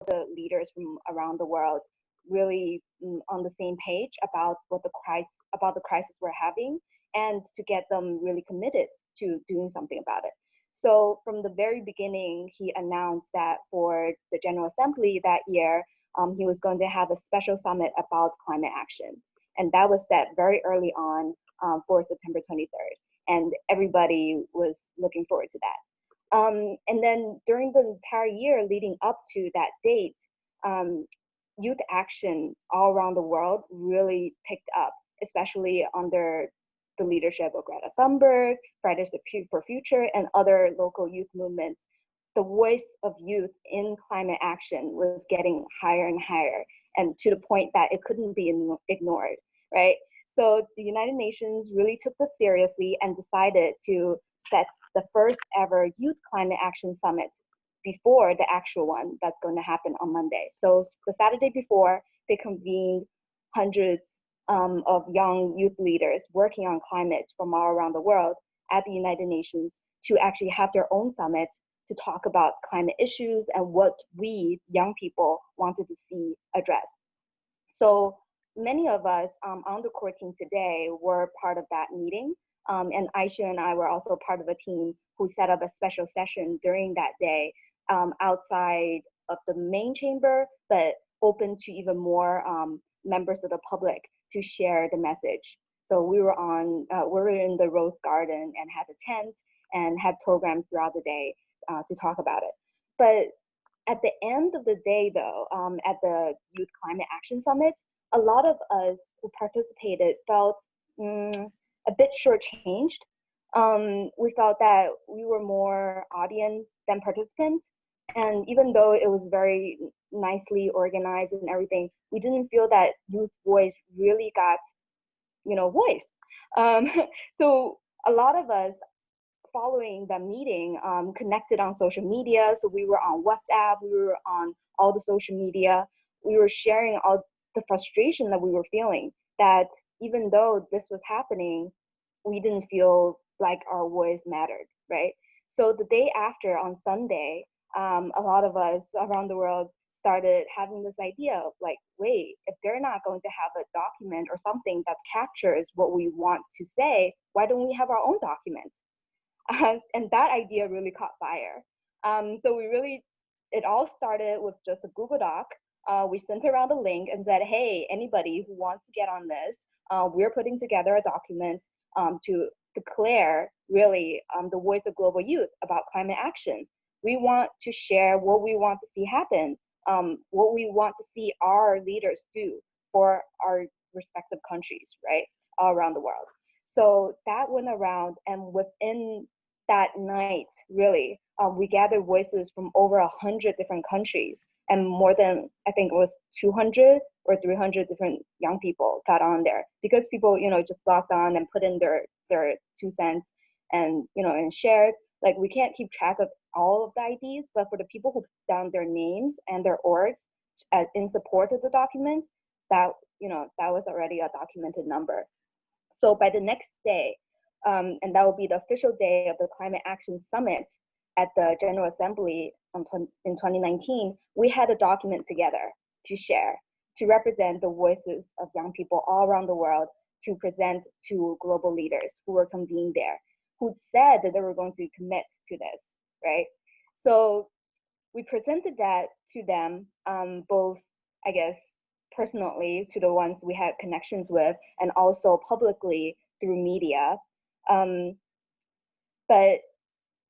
the leaders from around the world really on the same page about the crisis we're having, and to get them really committed to doing something about it. So from the very beginning, he announced that for the General Assembly that year, he was going to have a special summit about climate action. And that was set very early on for September 23rd. And everybody was looking forward to that. And then during the entire year leading up to that date, youth action all around the world really picked up, especially under the leadership of Greta Thunberg, Fridays for Future, and other local youth movements. The voice of youth in climate action was getting higher and higher, and to the point that it couldn't be ignored, right? So the United Nations really took this seriously and decided to set the first ever Youth Climate Action Summit before the actual one that's going to happen on Monday. So the Saturday before, they convened hundreds of young youth leaders working on climate from all around the world at the United Nations to actually have their own summit to talk about climate issues and what we, young people, wanted to see addressed. So many of us on the core team today were part of that meeting. And Aisha and I were also part of a team who set up a special session during that day outside of the main chamber, but open to even more members of the public to share the message. So we were in the Rose Garden and had a tent and had programs throughout the day to talk about it. But at the end of the day, though, at the Youth Climate Action Summit, a lot of us who participated felt a bit shortchanged. We felt that we were more audience than participants. And even though it was very nicely organized and everything, we didn't feel that youth voice really got, voiced. So a lot of us following the meeting connected on social media. So we were on WhatsApp, we were on all the social media. We were sharing all the frustration that we were feeling, that even though this was happening, we didn't feel like our voice mattered, right? So the day after, on Sunday, a lot of us around the world started having this idea of like, wait, if they're not going to have a document or something that captures what we want to say, why don't we have our own document? And that idea really caught fire. So it all started with just a Google Doc. We sent around a link and said, hey, anybody who wants to get on this, we're putting together a document to declare really the voice of global youth about climate action. We want to share what we want to see happen, what we want to see our leaders do for our respective countries, right, all around the world. So that went around, and within that night, really, we gathered voices from over 100 different countries, and more than, I think it was 200 or 300 different young people got on there, because people, just logged on and put in their 2 cents and, and shared. Like, we can't keep track of all of the IDs, but for the people who put down their names and their orgs in support of the document, that was already a documented number. So by the next day, and that will be the official day of the Climate Action Summit at the General Assembly in 2019, we had a document together to share, to represent the voices of young people all around the world, to present to global leaders who were convened there, who said that they were going to commit to this, right? So we presented that to them, both, I guess, personally to the ones we had connections with, and also publicly through media. But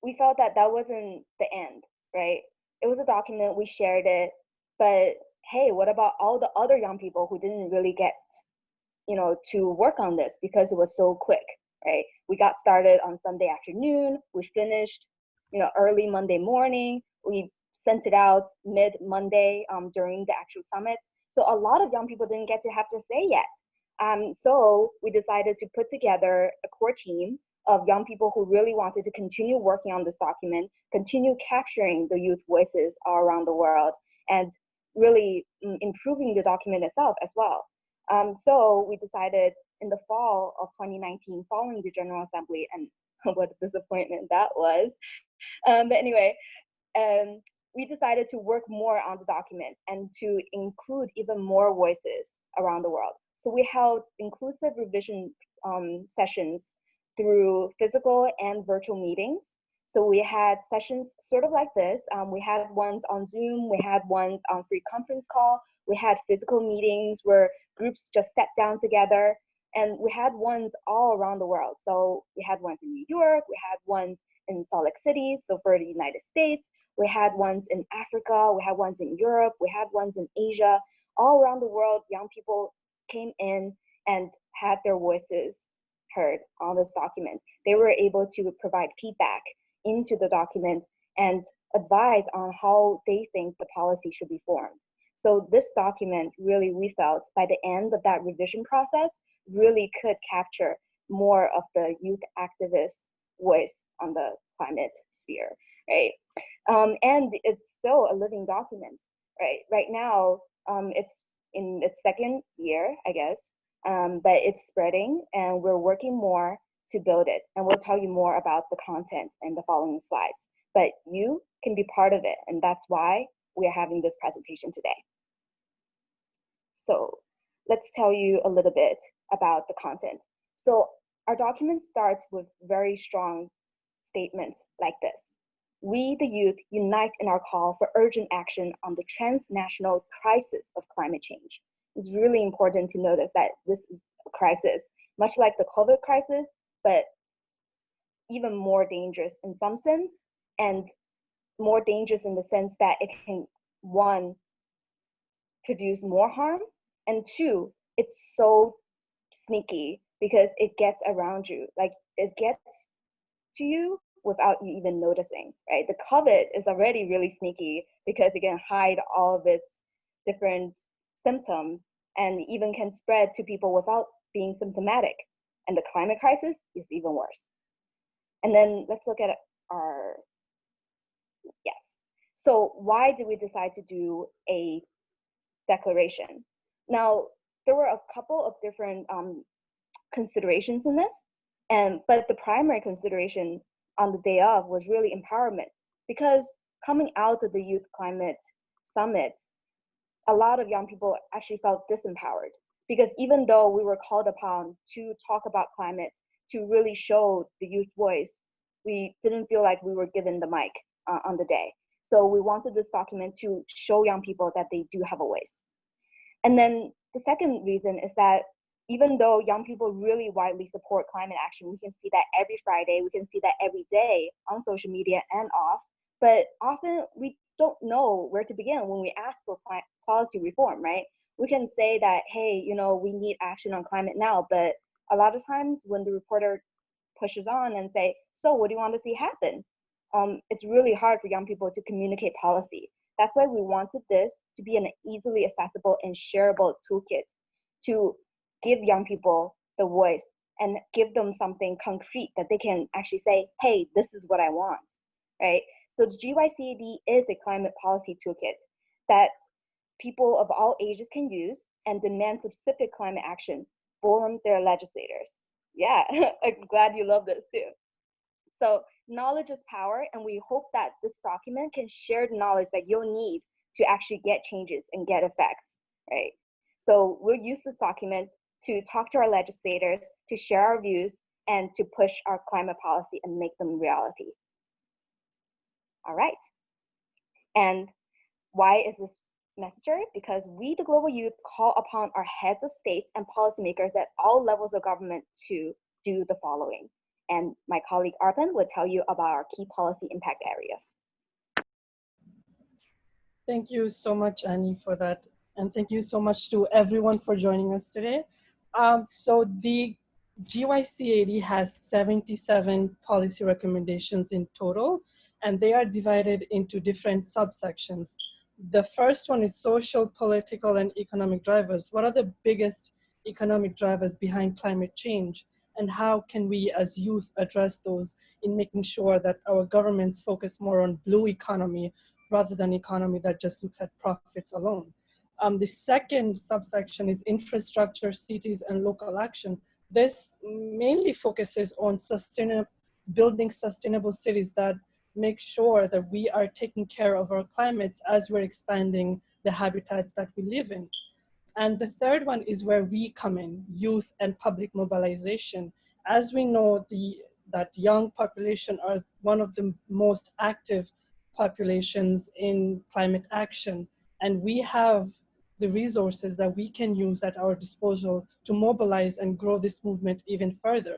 we felt that that wasn't the end, right? It was a document, we shared it, but hey, what about all the other young people who didn't really get, to work on this because it was so quick, right? We got started on Sunday afternoon, we finished, early Monday morning, we sent it out mid-Monday during the actual summit. So a lot of young people didn't get to have their say yet. So we decided to put together a core team of young people who really wanted to continue working on this document, continue capturing the youth voices all around the world, and really improving the document itself as well. So we decided in the fall of 2019, following the General Assembly, and what a disappointment that was. But anyway, we decided to work more on the document and to include even more voices around the world. So we held inclusive revision sessions through physical and virtual meetings. So we had sessions sort of like this. We had ones on Zoom, we had ones on free conference call, we had physical meetings where groups just sat down together, and we had ones all around the world. So we had ones in New York, we had ones in Salt Lake City, so for the United States, we had ones in Africa, we had ones in Europe, we had ones in Asia. All around the world, young people came in and had their voices heard on this document. They were able to provide feedback into the document and advise on how they think the policy should be formed. So this document really, we felt, by the end of that revision process, really could capture more of the youth activist voice on the climate sphere, right? And it's still a living document, right? Right now, it's in its second year, I guess, but it's spreading, and we're working more to build it. And we'll tell you more about the content in the following slides. But you can be part of it, and that's why we are having this presentation today. So let's tell you a little bit about the content. So our document starts with very strong statements like this. We, the youth, unite in our call for urgent action on the transnational crisis of climate change. It's really important to notice that this is a crisis, much like the COVID crisis, but even more dangerous in some sense, and more dangerous in the sense that it can, one, produce more harm, and two, it's so sneaky because it gets around you. Like, it gets to you without you even noticing, right? The COVID is already really sneaky because it can hide all of its different symptoms and even can spread to people without being symptomatic. And the climate crisis is even worse. And then let's look at our, yes. So why did we decide to do a declaration? Now, there were a couple of different considerations in this, but the primary consideration on the day of was really empowerment, because coming out of the Youth Climate Summit, a lot of young people actually felt disempowered, because even though we were called upon to talk about climate, to really show the youth voice, we didn't feel like we were given the mic on the day. So we wanted this document to show young people that they do have a voice. And then the second reason is that even though young people really widely support climate action, we can see that every Friday, we can see that every day on social media and off, but often we don't know where to begin when we ask for policy reform, right? We can say that, hey, you know, we need action on climate now, but a lot of times when the reporter pushes on and say, so what do you want to see happen? It's really hard for young people to communicate policy. That's why we wanted this to be an easily accessible and shareable toolkit to give young people the voice and give them something concrete that they can actually say, hey, this is what I want, right? So the GYCAD is a climate policy toolkit that people of all ages can use and demand specific climate action from their legislators. Yeah, I'm glad you love this too. So knowledge is power, and we hope that this document can share the knowledge that you'll need to actually get changes and get effects, right? So we'll use this document to talk to our legislators, to share our views, and to push our climate policy and make them reality. All right. And why is this necessary? Because we, the global youth, call upon our heads of states and policymakers at all levels of government to do the following. And my colleague Arpan will tell you about our key policy impact areas. Thank you so much, Annie, for that. And thank you so much to everyone for joining us today. So the GYCAD has 77 policy recommendations in total, and they are divided into different subsections. The first one is social, political, and economic drivers. What are the biggest economic drivers behind climate change? And how can we as youth address those in making sure that our governments focus more on blue economy rather than economy that just looks at profits alone? The second subsection is infrastructure, cities, and local action. This mainly focuses on building sustainable cities that make sure that we are taking care of our climates as we're expanding the habitats that we live in. And the third one is where we come in, youth and public mobilization. As we know, that young population are one of the most active populations in climate action. And we have the resources that we can use at our disposal to mobilize and grow this movement even further.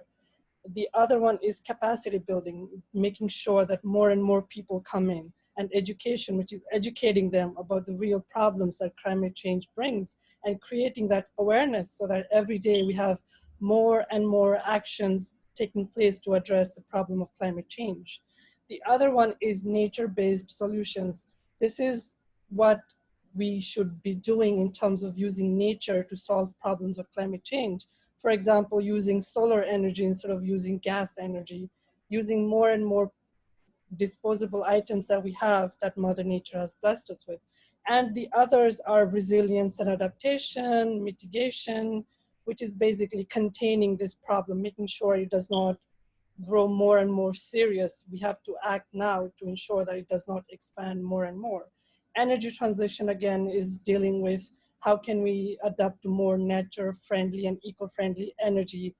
The other one is capacity building, making sure that more and more people come in, and education, which is educating them about the real problems that climate change brings, and creating that awareness so that every day we have more and more actions taking place to address the problem of climate change. The other one is nature-based solutions. This is what we should be doing in terms of using nature to solve problems of climate change. For example, using solar energy instead of using gas energy, using more and more disposable items that we have that Mother Nature has blessed us with. And the others are resilience and adaptation, mitigation, which is basically containing this problem, making sure it does not grow more and more serious. We have to act now to ensure that it does not expand more and more. Energy transition, again, is dealing with how can we adapt to more nature-friendly and eco-friendly energy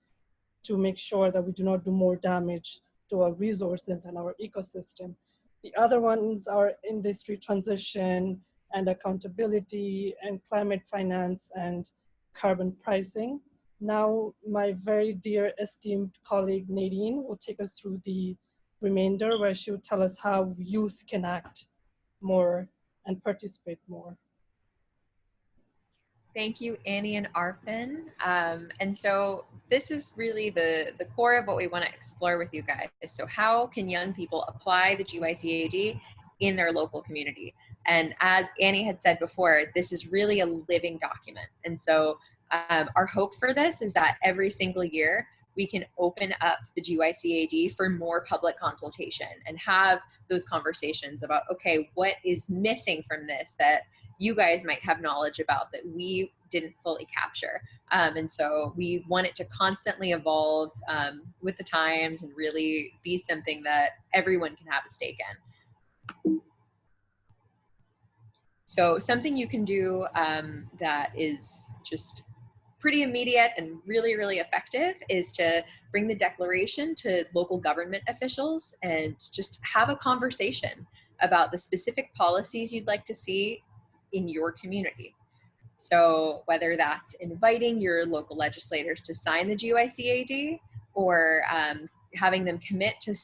to make sure that we do not do more damage to our resources and our ecosystem. The other ones are industry transition and accountability and climate finance and carbon pricing. Now, my very dear esteemed colleague Nadine will take us through the remainder, where she will tell us how youth can act more and participate more. Thank you, Annie and Arpin. And so this is really the core of what we want to explore with you guys. So how can young people apply the GYCAD in their local community? And as Annie had said before, this is really a living document. And so our hope for this is that every single year we can open up the GYCAD for more public consultation and have those conversations about, okay, what is missing from this that you guys might have knowledge about that we didn't fully capture. And so we want it to constantly evolve with the times and really be something that everyone can have a stake in. So something you can do that is just pretty immediate and really, really effective is to bring the declaration to local government officials and just have a conversation about the specific policies you'd like to see in your community. So whether that's inviting your local legislators to sign the GYCAD or having them commit to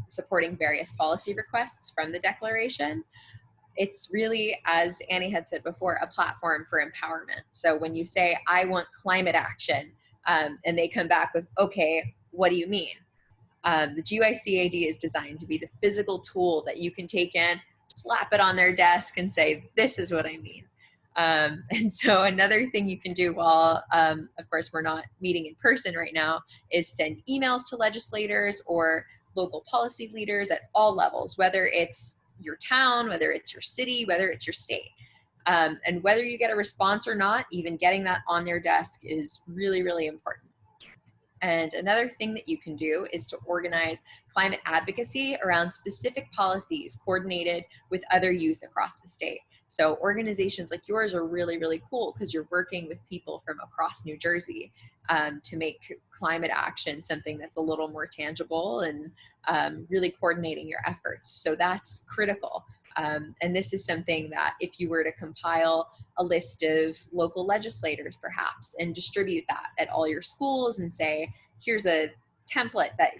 supporting various policy requests from the declaration, it's really, as Annie had said before, a platform for empowerment. So when you say, I want climate action, and they come back with, okay, what do you mean? The GYCAD is designed to be the physical tool that you can take in, slap it on their desk and say, this is what I mean. And so another thing you can do while, of course, we're not meeting in person right now, is send emails to legislators or local policy leaders at all levels, whether it's your town, whether it's your city, whether it's your state. And whether you get a response or not, even getting that on their desk is really, really important. And another thing that you can do is to organize climate advocacy around specific policies coordinated with other youth across the state. So organizations like yours are really, really cool because you're working with people from across New Jersey to make climate action something that's a little more tangible and really coordinating your efforts. So that's critical. And this is something that if you were to compile a list of local legislators perhaps and distribute that at all your schools and say, here's a template that,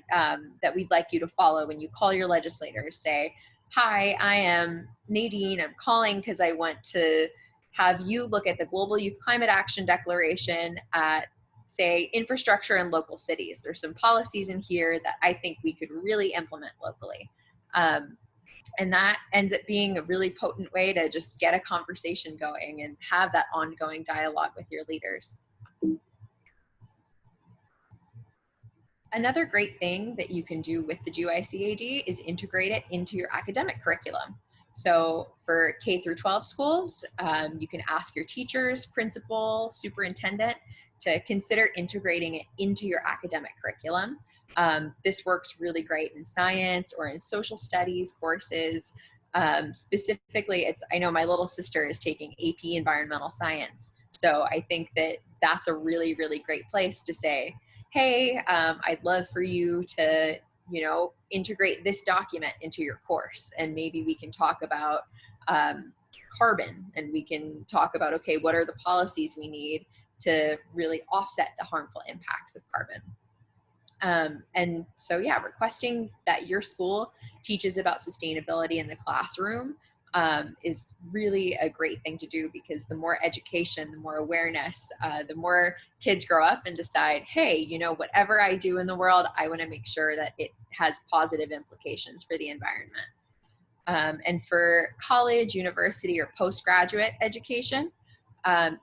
that we'd like you to follow when you call your legislators. Say, hi, I am Nadine. I'm calling because I want to have you look at the Global Youth Climate Action Declaration at, say, infrastructure in local cities. There's some policies in here that I think we could really implement locally. And that ends up being a really potent way to just get a conversation going and have that ongoing dialogue with your leaders. Another great thing that you can do with the GYCAD is integrate it into your academic curriculum. So for K through 12 schools, you can ask your teachers, principal, superintendent to consider integrating it into your academic curriculum. This works really great in science or in social studies courses. Specifically, I know my little sister is taking AP Environmental Science. So I think that that's a really, really great place to say, hey, I'd love for you to, integrate this document into your course. And maybe we can talk about carbon, and we can talk about, okay, what are the policies we need to really offset the harmful impacts of carbon. And so, yeah, requesting that your school teaches about sustainability in the classroom is really a great thing to do, because the more education, the more awareness, the more kids grow up and decide, hey, whatever I do in the world, I want to make sure that it has positive implications for the environment. And for college, university, or postgraduate education,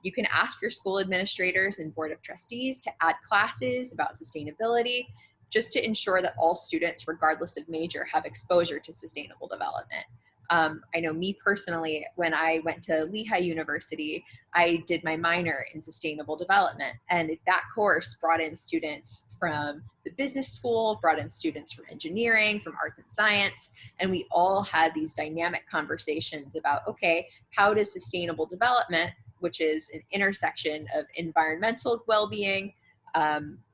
you can ask your school administrators and board of trustees to add classes about sustainability, just to ensure that all students, regardless of major, have exposure to sustainable development. I know me personally, when I went to Lehigh University, I did my minor in sustainable development, and that course brought in students from the business school, brought in students from engineering, from arts and science, and we all had these dynamic conversations about, okay, how does sustainable development, which is an intersection of environmental well-being,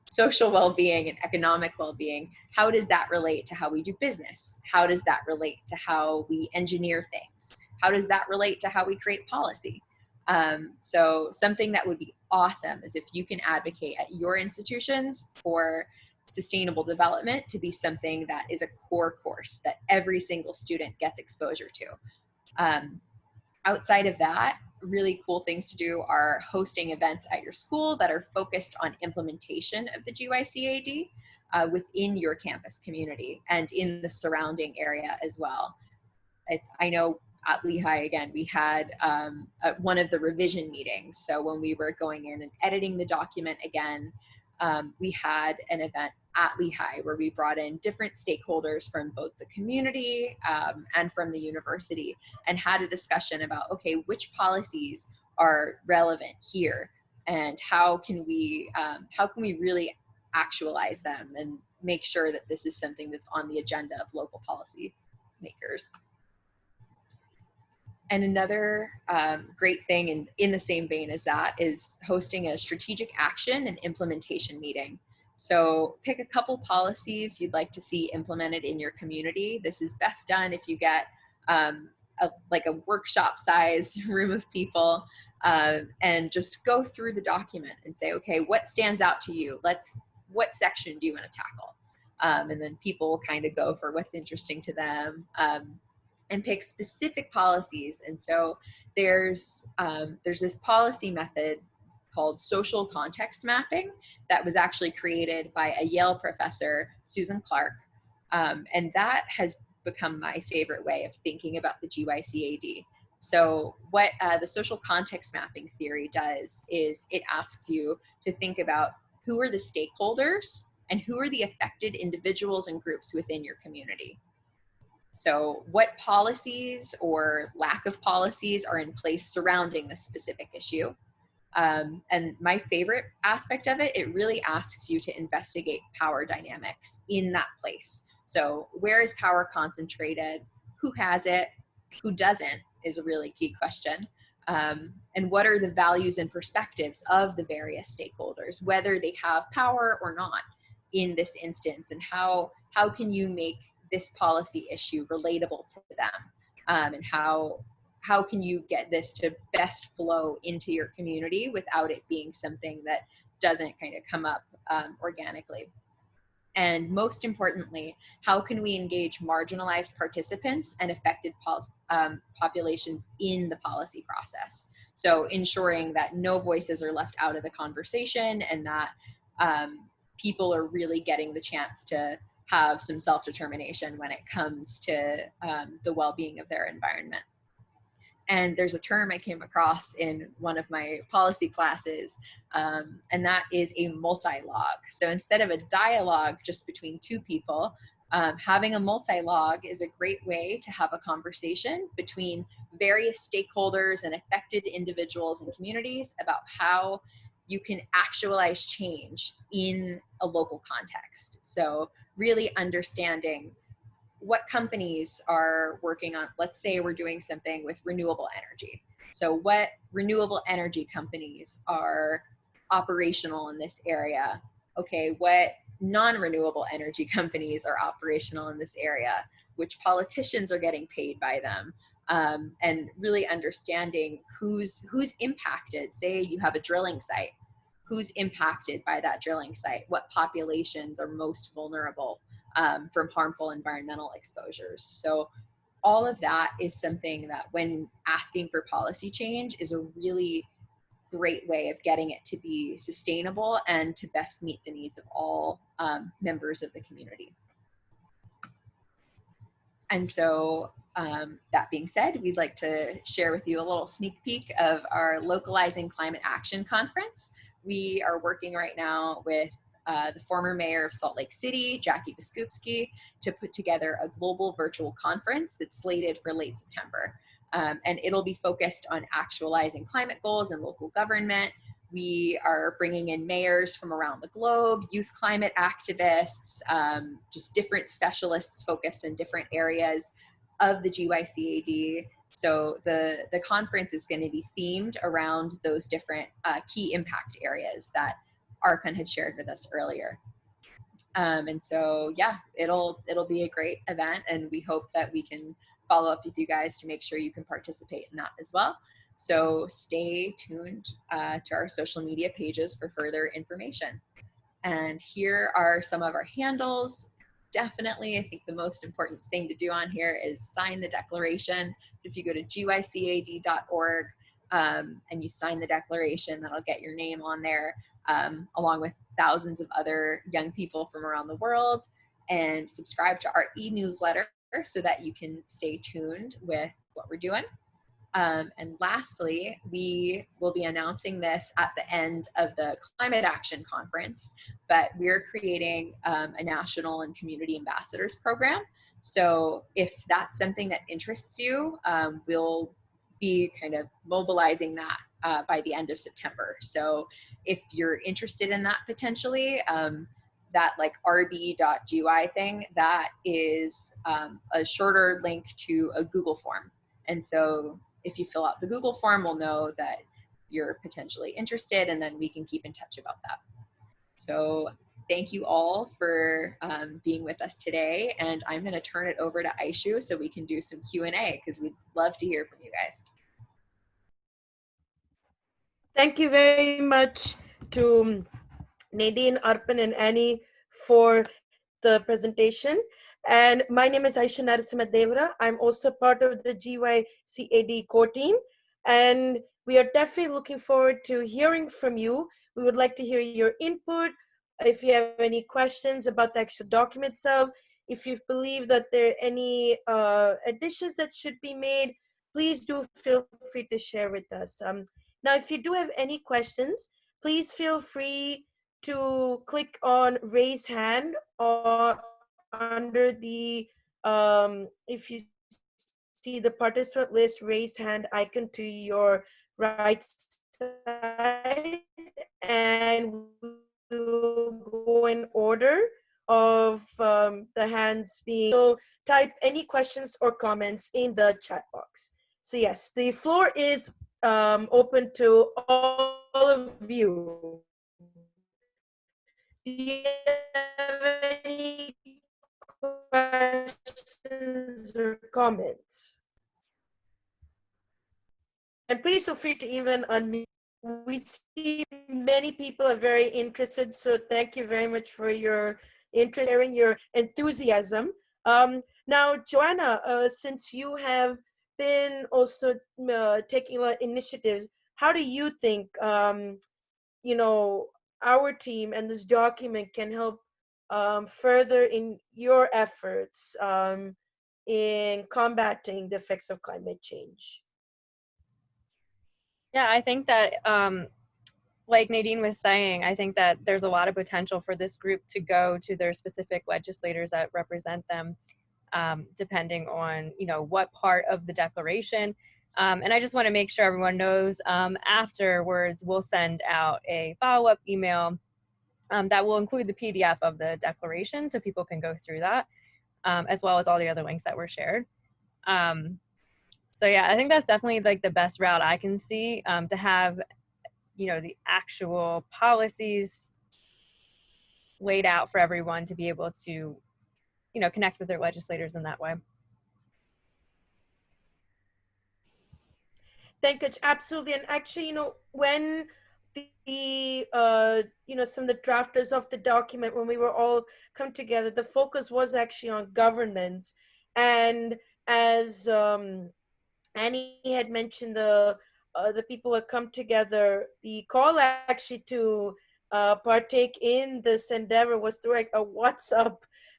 social well-being, and economic well-being, how does that relate to how we do business? How does that relate to how we engineer things? How does that relate to how we create policy? So something that would be awesome is if you can advocate at your institutions for sustainable development to be something that is a core course that every single student gets exposure to. Outside of that, really cool things to do are hosting events at your school that are focused on implementation of the GYCAD within your campus community and in the surrounding area as well. I know at Lehigh, again, we had one of the revision meetings. So when we were going in and editing the document again, we had an event at Lehigh where we brought in different stakeholders from both the community and from the university, and had a discussion about, okay, which policies are relevant here, and how can we really actualize them and make sure that this is something that's on the agenda of local policy makers. And another great thing in the same vein as that is hosting a strategic action and implementation meeting. So pick a couple policies you'd like to see implemented in your community. This is best done if you get like a workshop size room of people and just go through the document and say, okay, what stands out to you? What section do you want to tackle? And then people will kind of go for what's interesting to them. And pick specific policies. And so there's this policy method called social context mapping that was actually created by a Yale professor, Susan Clark. And that has become my favorite way of thinking about the GYCAD. So what the social context mapping theory does is it asks you to think about who are the stakeholders and who are the affected individuals and groups within your community. So what policies or lack of policies are in place surrounding this specific issue? And my favorite aspect of it, it really asks you to investigate power dynamics in that place. So where is power concentrated? Who has it? Who doesn't is a really key question. And what are the values and perspectives of the various stakeholders, whether they have power or not in this instance, and how can you make this policy issue relatable to them, and how can you get this to best flow into your community without it being something that doesn't kind of come up organically. And most importantly, how can we engage marginalized participants and affected populations in the policy process? So ensuring that no voices are left out of the conversation, and that people are really getting the chance to have some self-determination when it comes to the well-being of their environment. And there's a term I came across in one of my policy classes, and that is a multi-log. So instead of a dialogue just between two people, having a multi-log is a great way to have a conversation between various stakeholders and affected individuals and communities about how you can actualize change in a local context. So really understanding what companies are working on. Let's say we're doing something with renewable energy. So what renewable energy companies are operational in this area? Okay, what non-renewable energy companies are operational in this area? Which politicians are getting paid by them? And really understanding who's impacted. Say you have a drilling site, who's impacted by that drilling site? What populations are most vulnerable from harmful environmental exposures? So all of that is something that, when asking for policy change, is a really great way of getting it to be sustainable and to best meet the needs of all members of the community. And so that being said, we'd like to share with you a little sneak peek of our Localizing Climate Action Conference. We are working right now with the former mayor of Salt Lake City, Jackie Biskupski, to put together a global virtual conference that's slated for late September. And it'll be focused on actualizing climate goals in local government. We are bringing in mayors from around the globe, youth climate activists, just different specialists focused in different areas of the GYCAD. So the conference is going to be themed around those different key impact areas that Arpan had shared with us earlier. And so, yeah, it'll be a great event, and we hope that we can follow up with you guys to make sure you can participate in that as well. So stay tuned to our social media pages for further information. And here are some of our handles. Definitely, I think the most important thing to do on here is sign the declaration. So if you go to gycad.org and you sign the declaration, that'll get your name on there, along with thousands of other young people from around the world. And subscribe to our e-newsletter so that you can stay tuned with what we're doing. And lastly, we will be announcing this at the end of the Climate Action Conference, but we're creating a national and community ambassadors program. So if that's something that interests you, we'll be kind of mobilizing that by the end of September. So if you're interested in that potentially, that like rb.gy thing, that is a shorter link to a Google form. And so if you fill out the Google form, we'll know that you're potentially interested, and then we can keep in touch about that. So thank you all for being with us today. And I'm going to turn it over to Aishu so we can do some Q&A, because we'd love to hear from you guys. Thank you very much to Nadine, Arpan, and Annie for the presentation. And my name is Aisha Narasimha. I'm also part of the GYCAD core team. And we are definitely looking forward to hearing from you. We would like to hear your input. If you have any questions about the actual document itself, if you believe that there are any additions that should be made, please do feel free to share with us. Now, if you do have any questions, please feel free to click on raise hand or under the, if you see the participant list, raise hand icon to your right side, and we'll go in order of the hands being. So type any questions or comments in the chat box. So yes, the floor is open to all of you. Do you have any questions or comments? And please feel free to even unmute. We see many people are very interested, so thank you very much for your interest, sharing your enthusiasm. Now, Joanna, since you have been also taking initiatives, how do you think, you know, our team and this document can help further in your efforts in combating the effects of climate change? Yeah, I think that, like Nadine was saying, I think that there's a lot of potential for this group to go to their specific legislators that represent them, depending on, you know, what part of the declaration And I just want to make sure everyone knows afterwards, we'll send out a follow-up email that will include the PDF of the declaration so people can go through that, as well as all the other links that were shared. So yeah, I think that's definitely like the best route I can see, to have, you know, the actual policies laid out for everyone to be able to, you know, connect with their legislators in that way. Thank you. Absolutely. And actually, when some of the drafters of the document, when we were all come together, the focus was actually on governance. And as Annie had mentioned, the people who had come together, the call actually to partake in this endeavor was through like a WhatsApp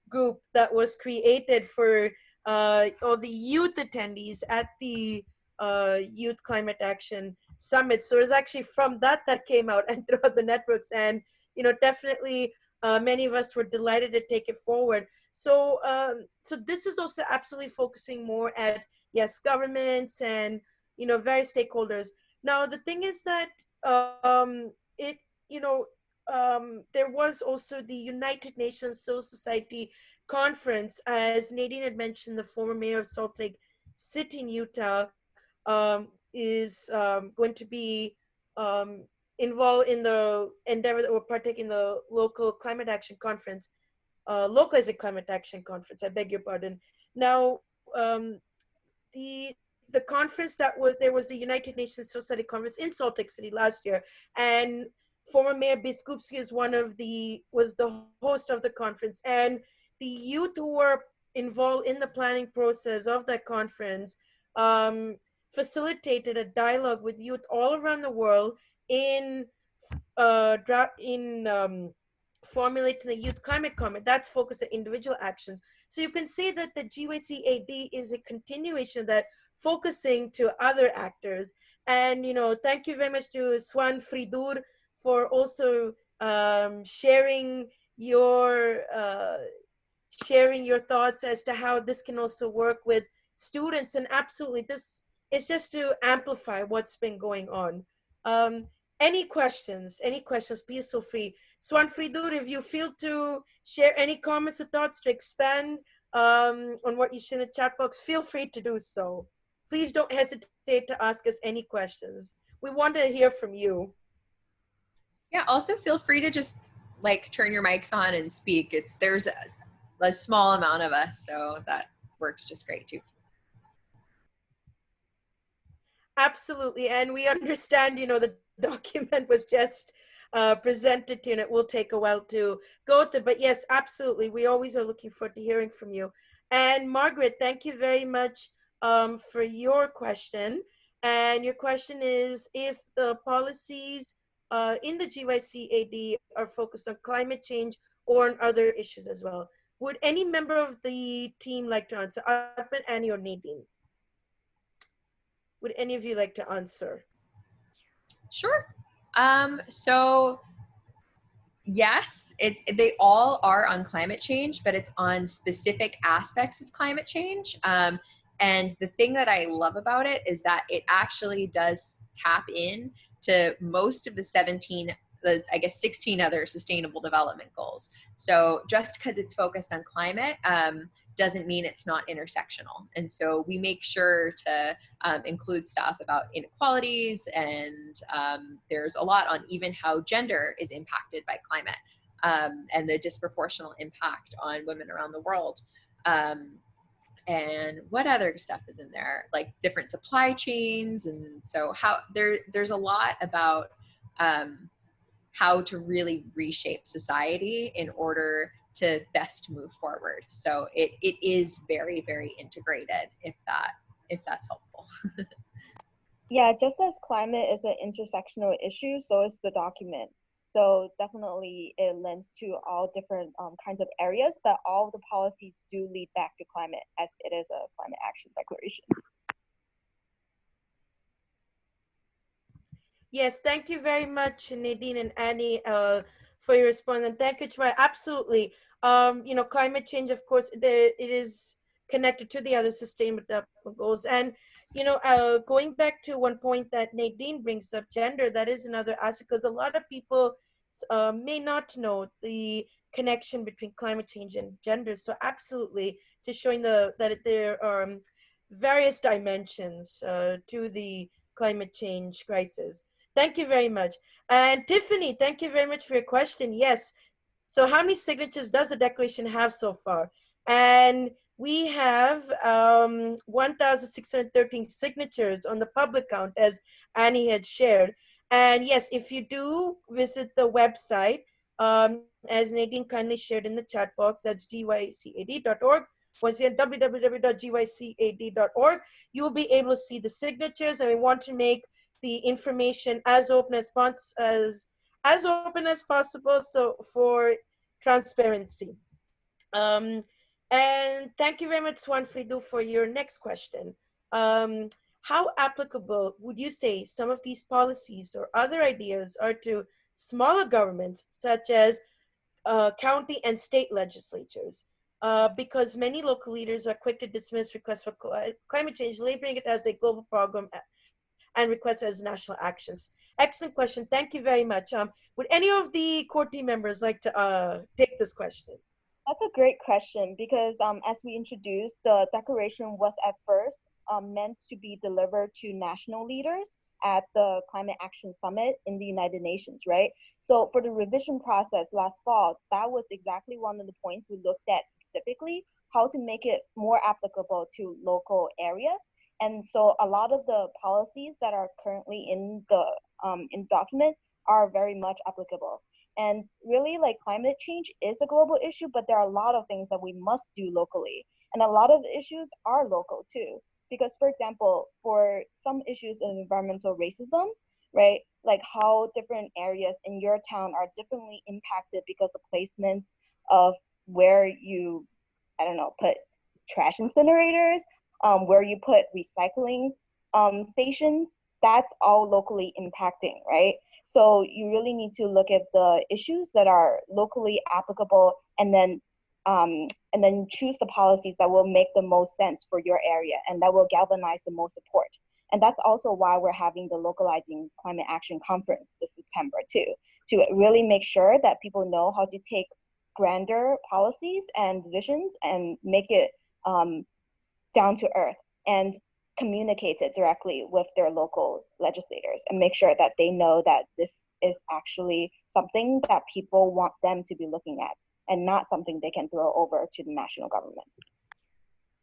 group that was created for all the youth attendees at the Youth Climate Action Summit. So it's actually from that came out and throughout the networks, and definitely many of us were delighted to take it forward. So so this is also absolutely focusing more at, yes, governments and various stakeholders. Now the thing is that it there was also the United Nations Civil Society conference, as Nadine had mentioned. The former mayor of Salt Lake City in Utah is going to be involved in the endeavor that we're partaking in the local climate action conference, localized climate action conference. I beg your pardon. Now, the conference there was the United Nations Society conference in Salt Lake City last year, and former Mayor Biskupski is was the host of the conference, and the youth who were involved in the planning process of that conference facilitated a dialogue with youth all around the world in formulating the youth climate comment that's focused on individual actions. So you can say that the GYCAD is a continuation of that, focusing to other actors. And thank you very much to Swan Fridur for also sharing your thoughts as to how this can also work with students. And absolutely, this is just to amplify what's been going on. Any questions, please feel free. Swan Fridur, if you feel to share any comments or thoughts to expand on what you see in the chat box, feel free to do so. Please don't hesitate to ask us any questions. We want to hear from you. Yeah, also feel free to just like turn your mics on and speak. There's a small amount of us, so that works just great too. Absolutely, and we understand, the document was just presented to you, and it will take a while to go to, but yes, absolutely, we always are looking forward to hearing from you. And Margaret, thank you very much for your question. And your question is, if the policies in the GYCAD are focused on climate change or on other issues as well. Would any member of the team like to answer? Arpan, Annie, or Nadine? Would any of you like to answer? Sure. So yes, they all are on climate change, but it's on specific aspects of climate change. And the thing that I love about it is that it actually does tap in to most of the 16 other sustainable development goals. So just because it's focused on climate doesn't mean it's not intersectional. And so we make sure to include stuff about inequalities, and there's a lot on even how gender is impacted by climate and the disproportionate impact on women around the world. And what other stuff is in there? Like different supply chains. And so there's a lot about how to really reshape society in order to best move forward. So it is very, very integrated, if that's helpful. Yeah, just as climate is an intersectional issue, so is the document. So definitely it lends to all different kinds of areas, but all the policies do lead back to climate, as it is a climate action declaration. Yes, thank you very much, Nadine and Annie, for your response. And thank you, Chimay. Absolutely. Climate change, of course, it is connected to the other sustainable development goals. And, going back to one point that Nadine brings up, gender, that is another aspect, because a lot of people may not know the connection between climate change and gender. So absolutely, to showing that there are various dimensions to the climate change crisis. Thank you very much. And Tiffany, thank you very much for your question. Yes. So how many signatures does the declaration have so far? And we have 1,613 signatures on the public count, as Annie had shared. And yes, if you do visit the website, as Nadine kindly shared in the chat box, that's gycad.org. Once again, www.gycad.org. You will be able to see the signatures, and we want to make the information as open as open as possible, so for transparency. Um, and thank you very much, Swanfridu, for your next question. Um, how applicable would you say some of these policies or other ideas are to smaller governments, such as county and state legislatures? Because many local leaders are quick to dismiss requests for climate change, labeling it as a global problem and requests as national actions. Excellent question. Thank you very much. Would any of the core team members like to take this question? That's a great question because as we introduced, the declaration was at first meant to be delivered to national leaders at the Climate Action Summit in the United Nations, right? So for the revision process last fall, that was exactly one of the points we looked at specifically, how to make it more applicable to local areas. And so a lot of the policies that are currently in the document are very much applicable. And really, like, climate change is a global issue, but there are a lot of things that we must do locally. And a lot of the issues are local too. Because, for example, for some issues of environmental racism, right, like how different areas in your town are differently impacted because of placements of where you, I don't know, put trash incinerators, where you put recycling stations, that's all locally impacting, right? So you really need to look at the issues that are locally applicable, and then choose the policies that will make the most sense for your area and that will galvanize the most support. And that's also why we're having the Localizing Climate Action Conference this September too, to really make sure that people know how to take grander policies and visions and make it down to earth and communicate it directly with their local legislators and make sure that they know that this is actually something that people want them to be looking at and not something they can throw over to the national government.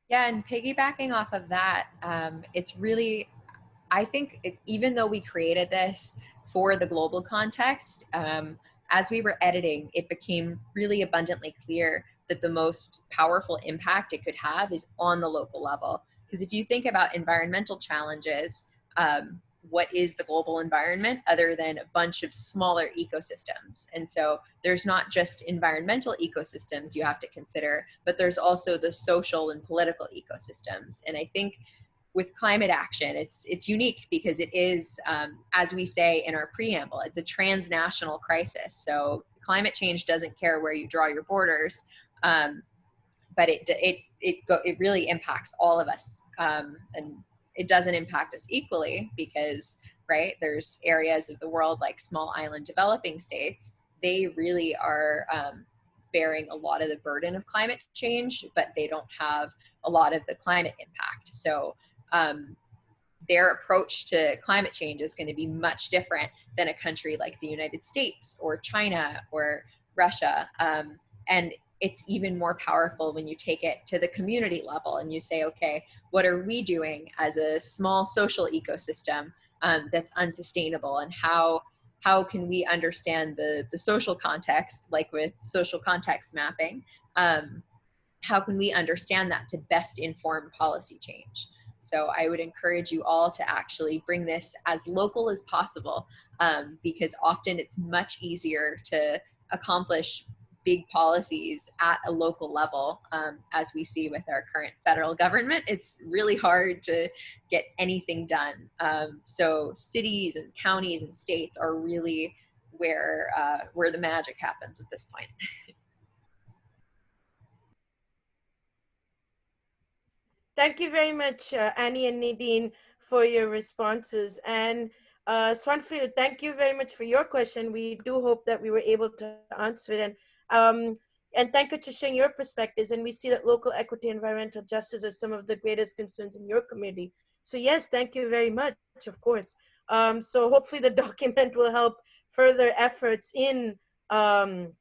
Yeah, and piggybacking off of that, it's really, I think even though we created this for the global context, as we were editing, it became really abundantly clear that the most powerful impact it could have is on the local level. Because if you think about environmental challenges, what is the global environment other than a bunch of smaller ecosystems? And so there's not just environmental ecosystems you have to consider, but there's also the social and political ecosystems. And I think with climate action, it's unique because it is, as we say in our preamble, it's a transnational crisis. So climate change doesn't care where you draw your borders, but it really impacts all of us, and it doesn't impact us equally because, right, there's areas of the world like small island developing states, they really are bearing a lot of the burden of climate change, but they don't have a lot of the climate impact. So their approach to climate change is going to be much different than a country like the United States or China or Russia. And it's even more powerful when you take it to the community level and you say, okay, what are we doing as a small social ecosystem that's unsustainable, and how can we understand the social context, like with social context mapping, how can we understand that to best inform policy change? So I would encourage you all to actually bring this as local as possible, because often it's much easier to accomplish big policies at a local level. As we see with our current federal government, it's really hard to get anything done. So cities and counties and states are really where the magic happens at this point. Thank you very much, Annie and Nadine, for your responses. And Swanfried, thank you very much for your question. We do hope that we were able to answer it. And thank you for sharing your perspectives. And we see that local equity and environmental justice are some of the greatest concerns in your community. So yes, thank you very much, of course. So hopefully the document will help further efforts in having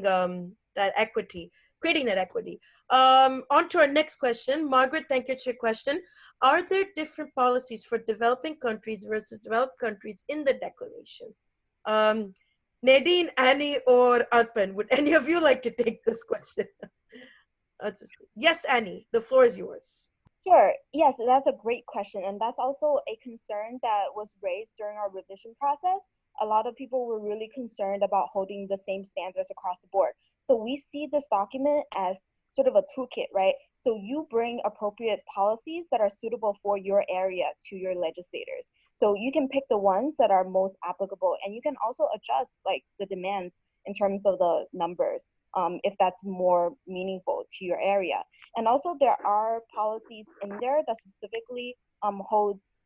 that equity, creating that equity. On to our next question. Margaret, thank you for your question. Are there different policies for developing countries versus developed countries in the declaration? Um, Nadine, Annie, or Arpan, would any of you like to take this question? Yes, Annie, the floor is yours. Sure. Yes, that's a great question. And that's also a concern that was raised during our revision process. A lot of people were really concerned about holding the same standards across the board. So we see this document as sort of a toolkit, right? So you bring appropriate policies that are suitable for your area to your legislators. So you can pick the ones that are most applicable, and you can also adjust like the demands in terms of the numbers, if that's more meaningful to your area. And also there are policies in there that specifically holds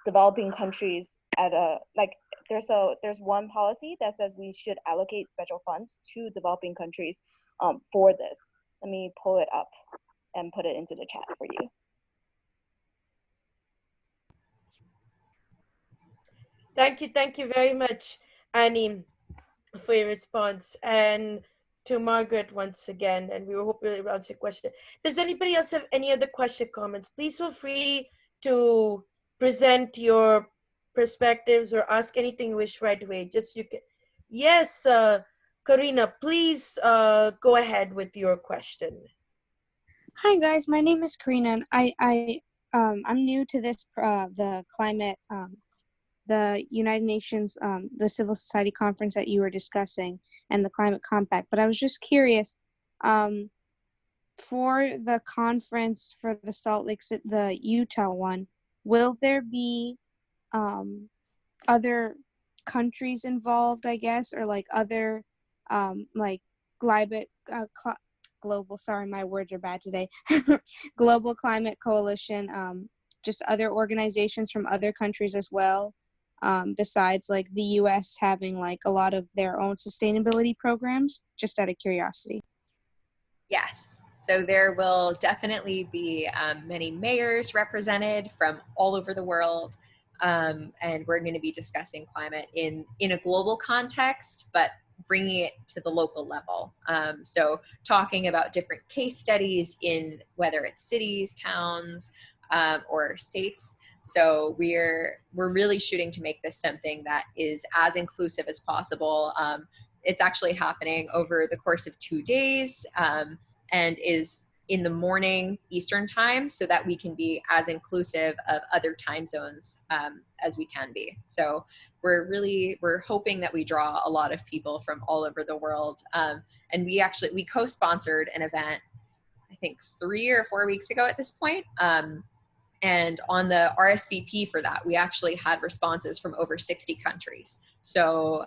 developing countries at a, like there's one policy that says we should allocate special funds to developing countries for this. Let me pull it up and put it into the chat for you. Thank you very much, Annie, for your response. And to Margaret once again, and we were hoping to answer your question. Does anybody else have any other question, comments? Please feel free to present your perspectives or ask anything you wish right away. Just you can. Yes, Karina, please go ahead with your question. Hi guys, my name is Karina, and I'm new to this the climate the United Nations the Civil Society Conference that you were discussing and the Climate Compact. But I was just curious, for the conference for the Salt Lake, the Utah one, will there be other countries involved, I guess, or like other like climate global, sorry, my words are bad today, global climate coalition, just other organizations from other countries as well, besides like the US having like a lot of their own sustainability programs, just out of curiosity? Yes, so there will definitely be many mayors represented from all over the world, and we're going to be discussing climate in a global context, but bringing it to the local level. So talking about different case studies in whether it's cities, towns, or states. So we're really shooting to make this something that is as inclusive as possible. It's actually happening over the course of 2 days, and is in the morning Eastern time, so that we can be as inclusive of other time zones as we can be. So we're hoping that we draw a lot of people from all over the world. And we co-sponsored an event, I think 3 or 4 weeks ago at this point. And on the RSVP for that, we actually had responses from over 60 countries. So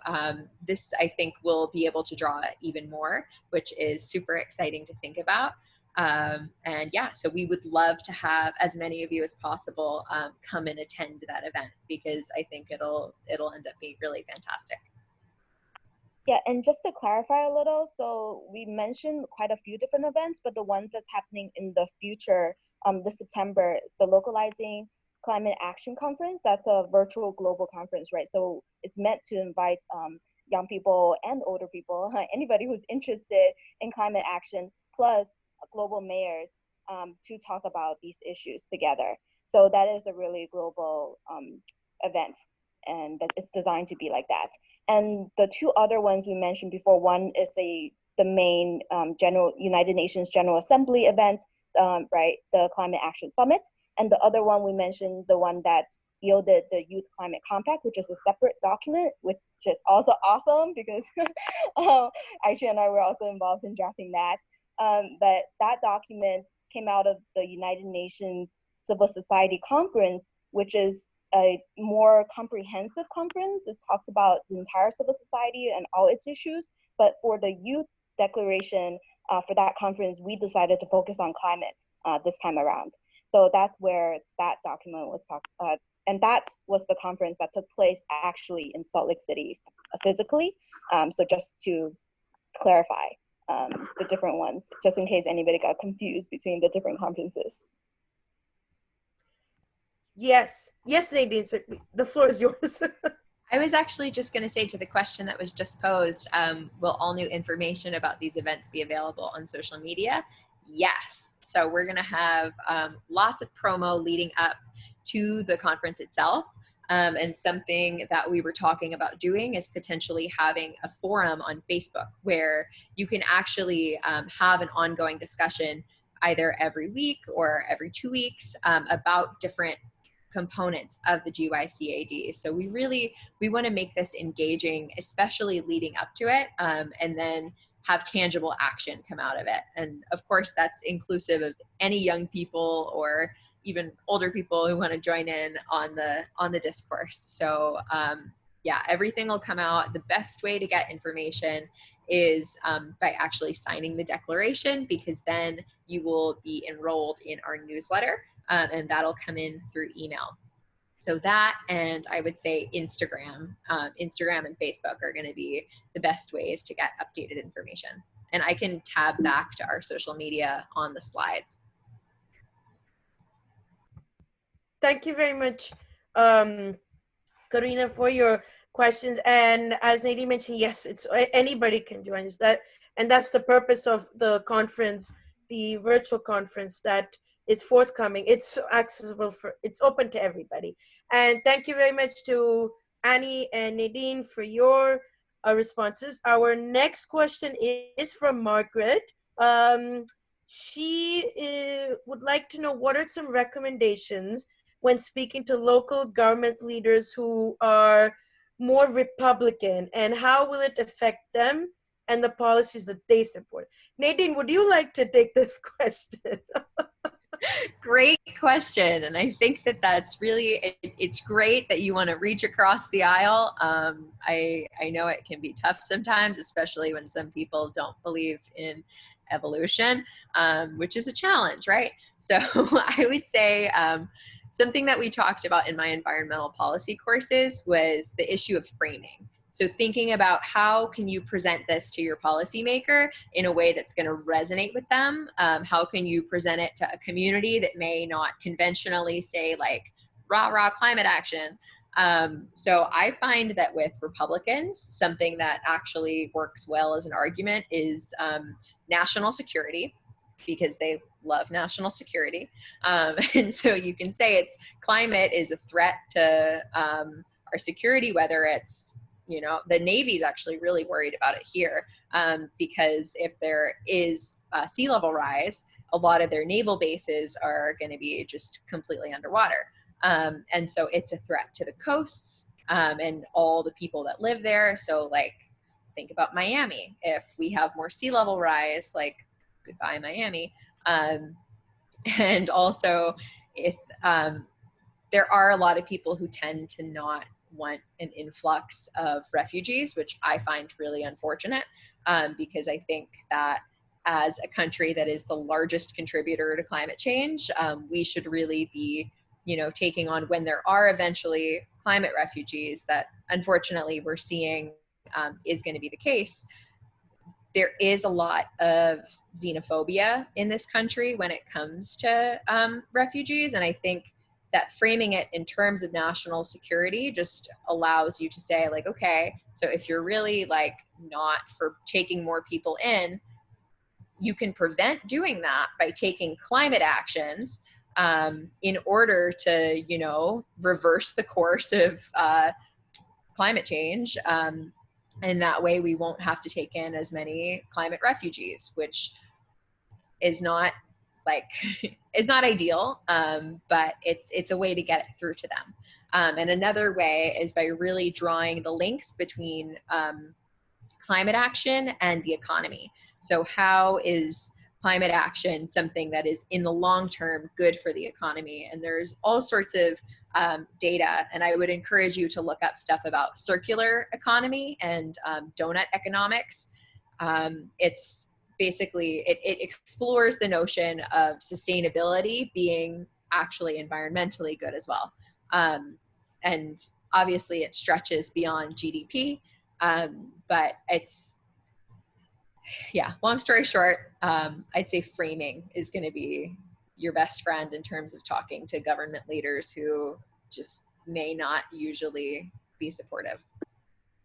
this, I think, will be able to draw even more, which is super exciting to think about. And yeah, so we would love to have as many of you as possible come and attend that event, because I think it'll end up being really fantastic. Yeah, and just to clarify a little, so we mentioned quite a few different events, but the ones that's happening in the future, this September, the Localizing Climate Action Conference, that's a virtual global conference, right? So it's meant to invite young people and older people, anybody who's interested in climate action, plus global mayors to talk about these issues together. So that is a really global event, and that it's designed to be like that. And the two other ones we mentioned before, one is the main United Nations General Assembly event, right, the Climate Action Summit. And the other one we mentioned, the one that yielded the Youth Climate Compact, which is a separate document, which is also awesome because Aisha and I were also involved in drafting that. But that document came out of the United Nations Civil Society Conference, which is a more comprehensive conference. It talks about the entire civil society and all its issues. But for the youth declaration, for that conference, we decided to focus on climate. this time around. So that's where that document was talked, and that was the conference that took place actually in Salt Lake City physically. So just to clarify the different ones, just in case anybody got confused between the different conferences. Yes, Nadine, so the floor is yours. I was actually just going to say to the question that was just posed, will all new information about these events be available on social media? Yes. So we're going to have lots of promo leading up to the conference itself. And something that we were talking about doing is potentially having a forum on Facebook where you can actually have an ongoing discussion either every week or every 2 weeks about different components of the GYCAD. So we want to make this engaging, especially leading up to it, and then have tangible action come out of it. And of course, that's inclusive of any young people or even older people who want to join in on the discourse. So yeah, everything will come out. The best way to get information is by actually signing the declaration, because then you will be enrolled in our newsletter, and that'll come in through email. So that, and I would say Instagram and Facebook are going to be the best ways to get updated information. And I can tab back to our social media on the slides. Thank you very much, Karina, for your questions. And as Nadine mentioned, yes, it's anybody can join us. And that's the purpose of the conference, the virtual conference that is forthcoming. It's accessible it's open to everybody. And thank you very much to Annie and Nadine for your responses. Our next question is from Margaret. She would like to know, what are some recommendations when speaking to local government leaders who are more Republican, and how will it affect them and the policies that they support? Nadine, would you like to take this question? Great question. And I think that's really, it's great that you want to reach across the aisle. I know it can be tough sometimes, especially when some people don't believe in evolution, which is a challenge, right? So I would say something that we talked about in my environmental policy courses was the issue of framing. So thinking about how can you present this to your policymaker in a way that's going to resonate with them? How can you present it to a community that may not conventionally say like rah, rah, climate action? So I find that with Republicans, something that actually works well as an argument is national security, because they love national security. And so you can say it's climate is a threat to our security, whether it's, you know, the Navy's actually really worried about it here, because if there is sea level rise, a lot of their naval bases are going to be just completely underwater. And so it's a threat to the coasts and all the people that live there. So like, think about Miami. If we have more sea level rise, like goodbye Miami. And also if there are a lot of people who tend to not want an influx of refugees, which I find really unfortunate, because I think that as a country that is the largest contributor to climate change, we should really be, you know, taking on, when there are eventually climate refugees that unfortunately we're seeing is going to be the case. There is a lot of xenophobia in this country when it comes to refugees. And I think that framing it in terms of national security just allows you to say like, okay, so if you're really like not for taking more people in, you can prevent doing that by taking climate actions in order to, you know, reverse the course of climate change. And that way we won't have to take in as many climate refugees, which is not like, is not ideal, but it's a way to get it through to them. And another way is by really drawing the links between climate action and the economy. So how is climate action something that is in the long term good for the economy? And there's all sorts of data, and I would encourage you to look up stuff about circular economy and donut economics. It's basically it explores the notion of sustainability being actually environmentally good as well. And obviously it stretches beyond GDP, but it's, yeah, long story short, I'd say framing is going to be your best friend in terms of talking to government leaders who just may not usually be supportive.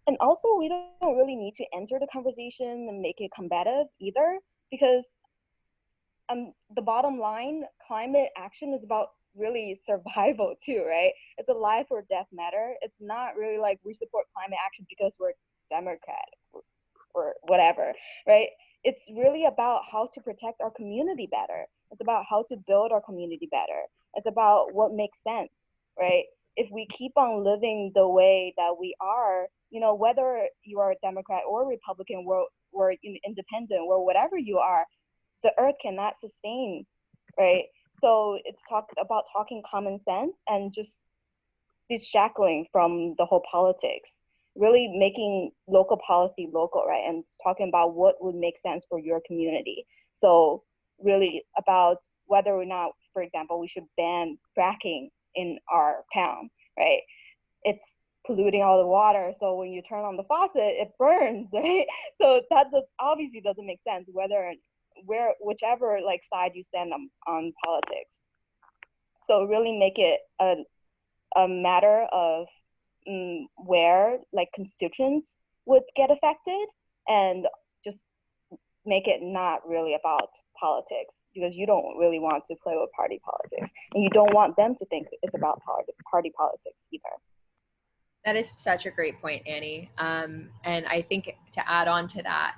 And also, we don't really need to enter the conversation and make it combative either, because the bottom line, climate action is about really survival too, right? It's a life or death matter. It's not really like we support climate action because we're Democrat or whatever, right? It's really about how to protect our community better. It's about how to build our community better. It's about what makes sense, right? If we keep on living the way that we are, you know, whether you are a Democrat or Republican or independent or whatever you are, the earth cannot sustain, right? So it's about talking common sense and just shackling from the whole politics, really making local policy local, right? And talking about what would make sense for your community. So really about whether or not, for example, we should ban fracking in our town, right? It's polluting all the water. So when you turn on the faucet, it burns, right? So that obviously doesn't make sense, whichever like side you stand on politics. So really make it a matter of where like constituents would get affected, and just make it not really about politics, because you don't really want to play with party politics, and you don't want them to think it's about party politics either. That is such a great point, Annie. And I think to add on to that,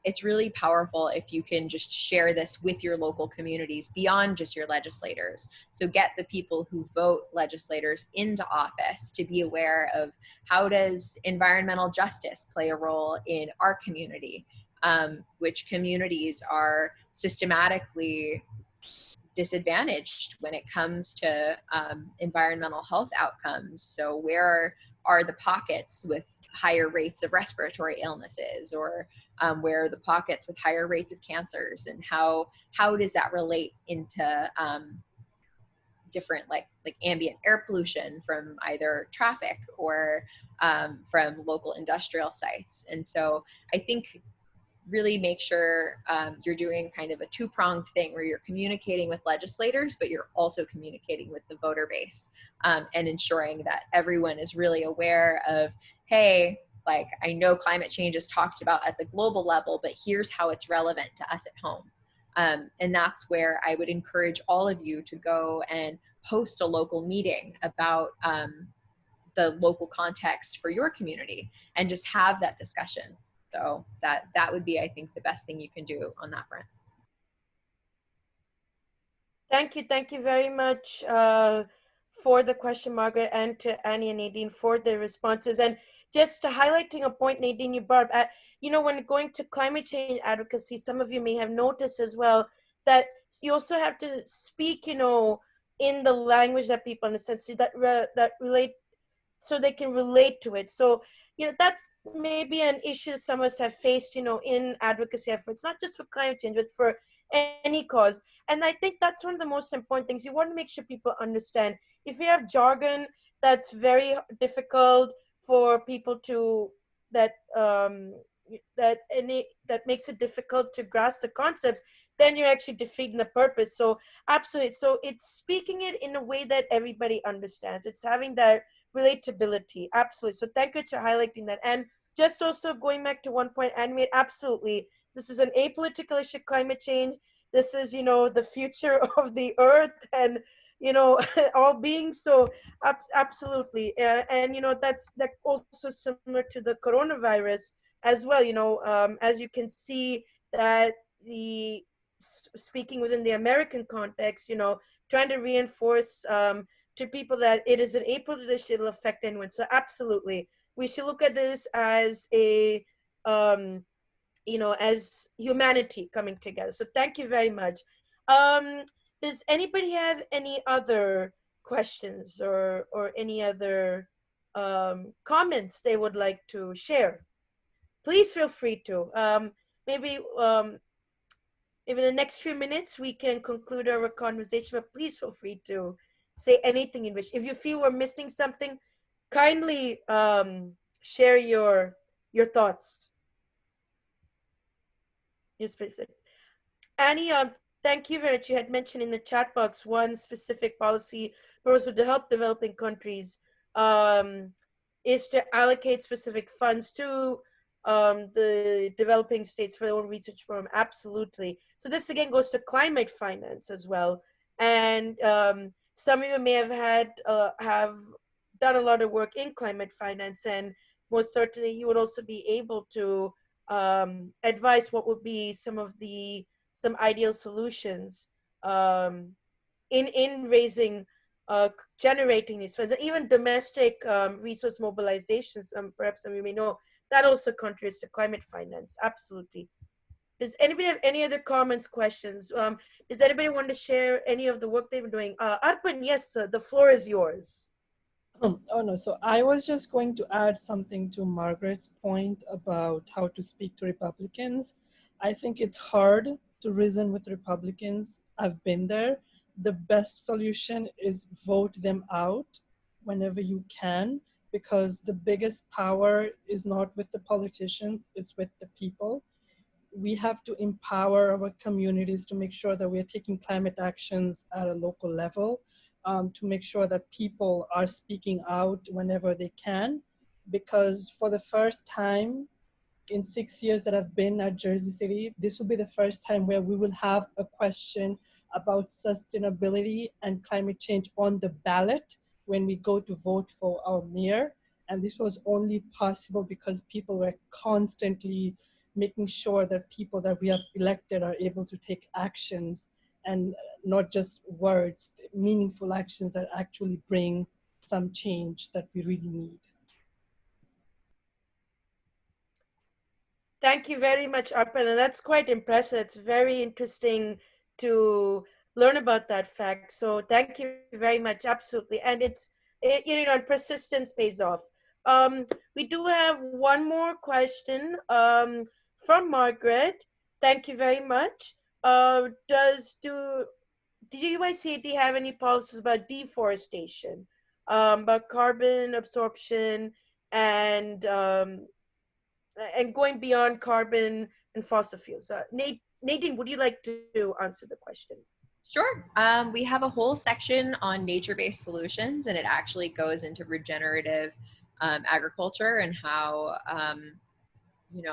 it's really powerful if you can just share this with your local communities beyond just your legislators. So get the people who vote legislators into office to be aware of how does environmental justice play a role in our community, which communities are systematically disadvantaged when it comes to environmental health outcomes. So where are the pockets with higher rates of respiratory illnesses, or where are the pockets with higher rates of cancers, and how does that relate into different like ambient air pollution from either traffic or from local industrial sites. And so I think really make sure you're doing kind of a two-pronged thing where you're communicating with legislators, but you're also communicating with the voter base, and ensuring that everyone is really aware of, hey, like, I know climate change is talked about at the global level, but here's how it's relevant to us at home. And that's where I would encourage all of you to go and host a local meeting about the local context for your community and just have that discussion. So that would be, I think, the best thing you can do on that front. Thank you very much for the question, Margaret, and to Annie and Nadine for their responses. And just highlighting a point, Nadine, you brought up, you know, when going to climate change advocacy, some of you may have noticed as well that you also have to speak, you know, in the language that people understand, so that relate, so they can relate to it. So, you know, that's maybe an issue some of us have faced, you know, in advocacy efforts, not just for climate change, but for any cause. And I think that's one of the most important things. You want to make sure people understand. If you have jargon that's very difficult for people to, that makes it difficult to grasp the concepts, then you're actually defeating the purpose. So absolutely. So it's speaking it in a way that everybody understands. It's having that relatability. Absolutely. So thank you for highlighting that. And just also going back to one point Anne made, absolutely, this is an apolitical issue, climate change. This is, you know, the future of the earth and, you know, all beings. So absolutely. And, you know, that also similar to the coronavirus as well. You know, as you can see that the speaking within the American context, you know, trying to reinforce to people that it is an apolitical issue, it'll affect anyone. So absolutely, we should look at this as a, you know, as humanity coming together. So thank you very much. Does anybody have any other questions or any other comments they would like to share? Please feel free to. maybe maybe in the next few minutes we can conclude our conversation, but please feel free to say anything in which, if you feel we're missing something, kindly share your thoughts. Your specific. Annie, thank you very much. You had mentioned in the chat box one specific policy proposal to help developing countries um, is to allocate specific funds to the developing states for their own research program. Absolutely. So this again goes to climate finance as well. And some of you may have done a lot of work in climate finance, and most certainly you would also be able to advise what would be some ideal solutions um, in raising generating these funds, and even domestic resource mobilizations. Perhaps some of you may know that also contributes to climate finance. Absolutely. Does anybody have any other comments, questions? Does anybody want to share any of the work they've been doing? Arpan, yes, the floor is yours. Oh no, so I was just going to add something to Margaret's point about how to speak to Republicans. I think it's hard to reason with Republicans. I've been there. The best solution is vote them out whenever you can, because the biggest power is not with the politicians, it's with the people. We have to empower our communities to make sure that we're taking climate actions at a local level, to make sure that people are speaking out whenever they can. Because for the first time in 6 years that I've been at Jersey City, this will be the first time where we will have a question about sustainability and climate change on the ballot when we go to vote for our mayor. And this was only possible because people were constantly making sure that people that we have elected are able to take actions, and not just words, meaningful actions that actually bring some change that we really need. Thank you very much, Arpan. And that's quite impressive. It's very interesting to learn about that fact. So thank you very much. Absolutely. And persistence pays off. We do have one more question from Margaret. Thank you very much. Do UICAT have any policies about deforestation, about carbon absorption, and going beyond carbon and fossil fuels? Nadine, would you like to answer the question? Sure. We have a whole section on nature-based solutions, and it actually goes into regenerative agriculture and how,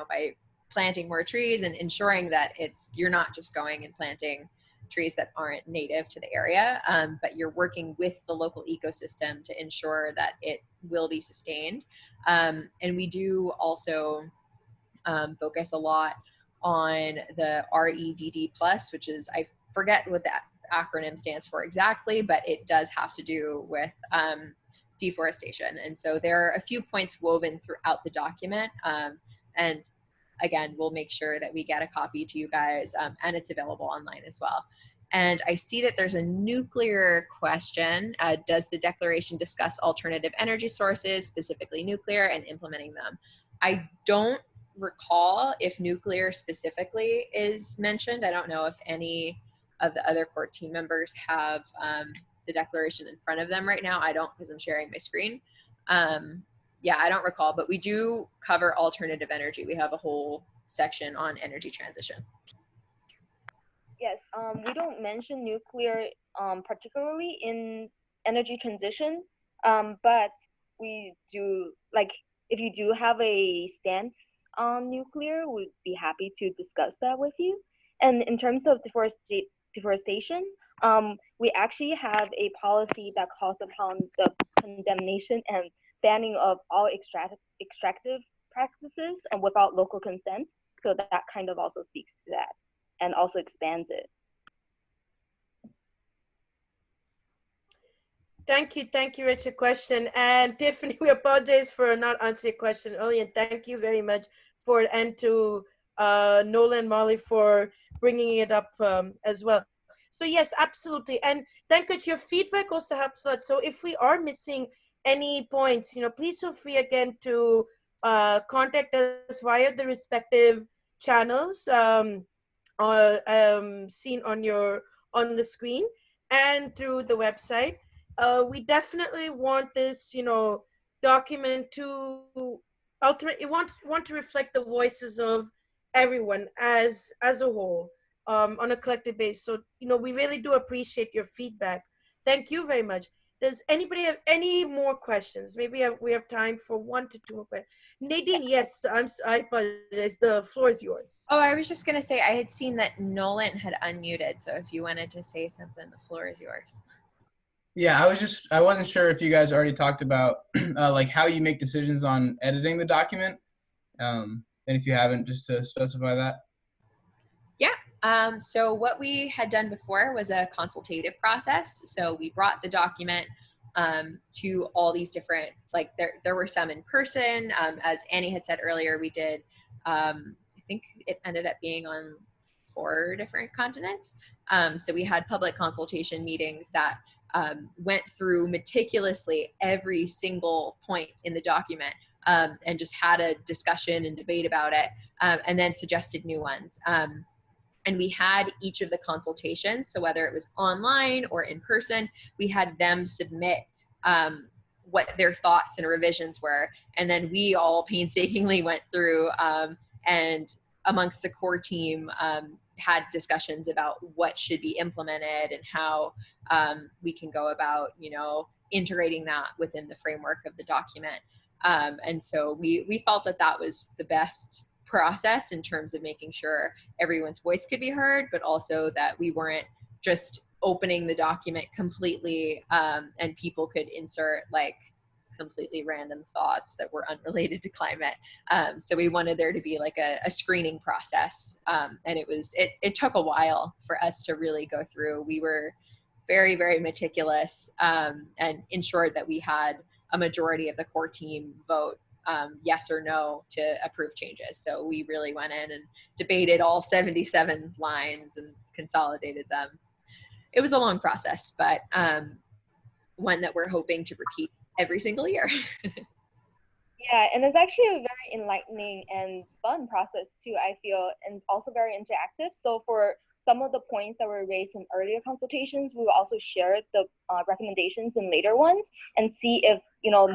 by planting more trees and ensuring that you're not just going and planting trees that aren't native to the area, but you're working with the local ecosystem to ensure that it will be sustained. And we do also focus a lot on the REDD plus, which is, I forget what that acronym stands for exactly, but it does have to do with deforestation. And so there are a few points woven throughout the document. And again, we'll make sure that we get a copy to you guys, and it's available online as well. And I see that there's a nuclear question. Does the declaration discuss alternative energy sources, specifically nuclear, and implementing them? I don't recall if nuclear specifically is mentioned. I don't know if any of the other core team members have the declaration in front of them right now. I don't, because I'm sharing my screen. Yeah, I don't recall, but we do cover alternative energy. We have a whole section on energy transition. Yes, we don't mention nuclear particularly in energy transition, but we do, like, if you do have a stance on nuclear, we'd be happy to discuss that with you. And in terms of deforestation, we actually have a policy that calls upon the condemnation and banning of all extractive practices and without local consent. So that kind of also speaks to that and also expands it. Thank you, Richard. Question. And Tiffany, we apologize for not answering your question earlier. And thank you very much and to Nola and Molly for bringing it up as well. So yes, absolutely. And thank you. Your feedback also helps a lot. So if we are missing any points, please feel free again to contact us via the respective channels seen on the screen and through the website. We definitely want this, document to ultimately want to reflect the voices of everyone as a whole, on a collective basis. So, we really do appreciate your feedback. Thank you very much. Does anybody have any more questions? Maybe we have time for 1 to 2 more questions. Nadine, yes, I apologize. The floor is yours. Oh, I was just going to say, I had seen that Nolan had unmuted. So if you wanted to say something, the floor is yours. Yeah, I wasn't sure if you guys already talked about like how you make decisions on editing the document. And if you haven't, just to specify that. Yeah. So what we had done before was a consultative process. So we brought the document to all these different, like there were some in person. As Annie had said earlier, we did, I think it ended up being on 4 different continents. So we had public consultation meetings that went through meticulously every single point in the document, and just had a discussion and debate about it, and then suggested new ones. And we had each of the consultations, so whether it was online or in person, we had them submit what their thoughts and revisions were. And then we all painstakingly went through and amongst the core team had discussions about what should be implemented and how we can go about, integrating that within the framework of the document. And so we felt that that was the best process in terms of making sure everyone's voice could be heard, but also that we weren't just opening the document completely and people could insert like completely random thoughts that were unrelated to climate. So we wanted there to be like a screening process. And it took a while for us to really go through. We were very, very meticulous and ensured that we had a majority of the core team vote yes or no to approve changes. So we really went in and debated all 77 lines and consolidated them. It was a long process, but one that we're hoping to repeat every single year. Yeah, and it's actually a very enlightening and fun process too, I feel, and also very interactive. So for some of the points that were raised in earlier consultations, we will also share the recommendations in later ones and see if,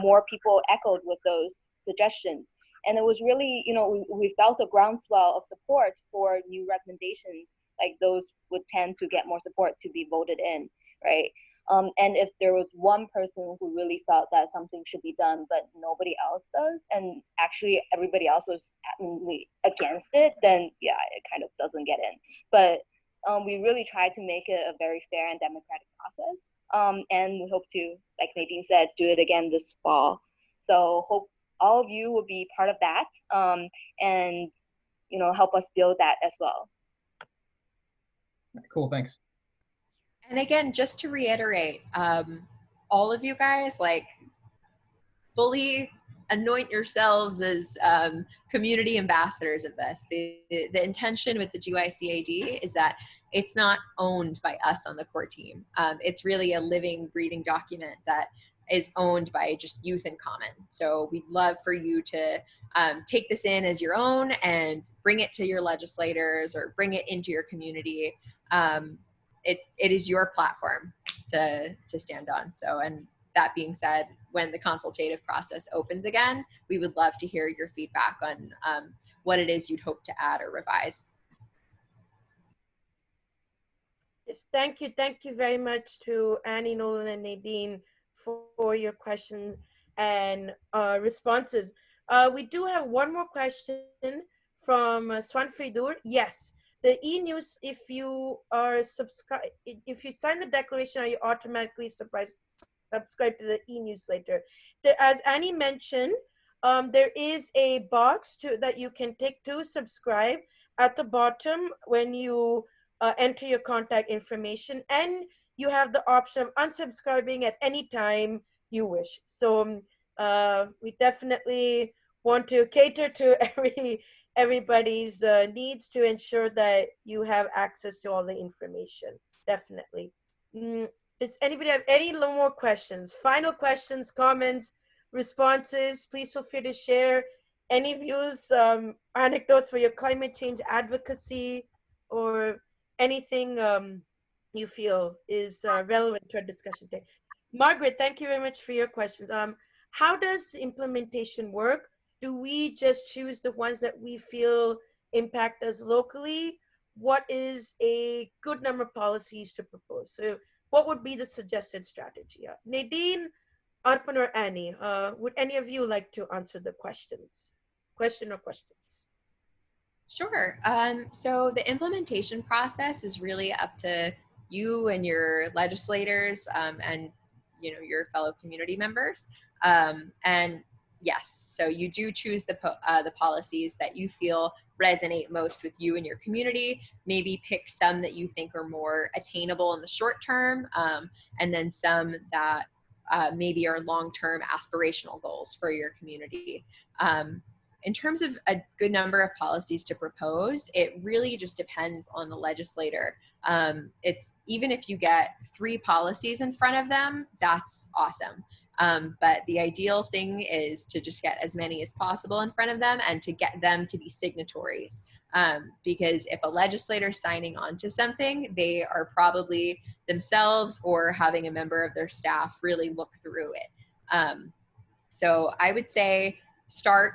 more people echoed with those suggestions. And it was really, we felt a groundswell of support for new recommendations, like those would tend to get more support to be voted in, right? And if there was one person who really felt that something should be done, but nobody else does, and actually everybody else was adamantly against it, then yeah, it kind of doesn't get in. But we really try to make it a very fair and democratic process. And we hope to, like Nadine said, do it again this fall. So hope all of you will be part of that and, help us build that as well. Cool, thanks. And again, just to reiterate, all of you guys, like, fully anoint yourselves as community ambassadors of this. The intention with the GYCAD is that it's not owned by us on the core team. It's really a living, breathing document that is owned by just youth in common. So we'd love for you to take this in as your own and bring it to your legislators or bring it into your community. It is your platform to stand on. So, and that being said, when the consultative process opens again, we would love to hear your feedback on what it is you'd hope to add or revise. Yes, thank you. Thank you very much to Annie, Nolan, and Nadine for your questions and responses. We do have one more question from Swanfridur. Yes, the e-news, if you are if you sign the declaration, are you automatically subscribe to the e-newsletter? As Annie mentioned, there is a box that you can take to subscribe at the bottom when you enter your contact information, and you have the option of unsubscribing at any time you wish. So we definitely want to cater to everybody's needs to ensure that you have access to all the information. Definitely. Does anybody have any more questions? Final questions, comments, responses? Please feel free to share Any views, anecdotes for your climate change advocacy, or anything you feel is relevant to our discussion today? Margaret, thank you very much for your questions. How does implementation work? Do we just choose the ones that we feel impact us locally? What is a good number of policies to propose? So what would be the suggested strategy? Nadine, Arpan, or Annie, would any of you like to answer the questions? Question or questions? Sure. So the implementation process is really up to you and your legislators, and your fellow community members. And yes, so you do choose the policies that you feel resonate most with you and your community. Maybe pick some that you think are more attainable in the short term, and then some that maybe are long-term aspirational goals for your community. In terms of a good number of policies to propose, it really just depends on the legislator. It's even if you get 3 policies in front of them, that's awesome. But the ideal thing is to just get as many as possible in front of them and to get them to be signatories. Because if a legislator is signing on to something, they are probably themselves or having a member of their staff really look through it. So I would say start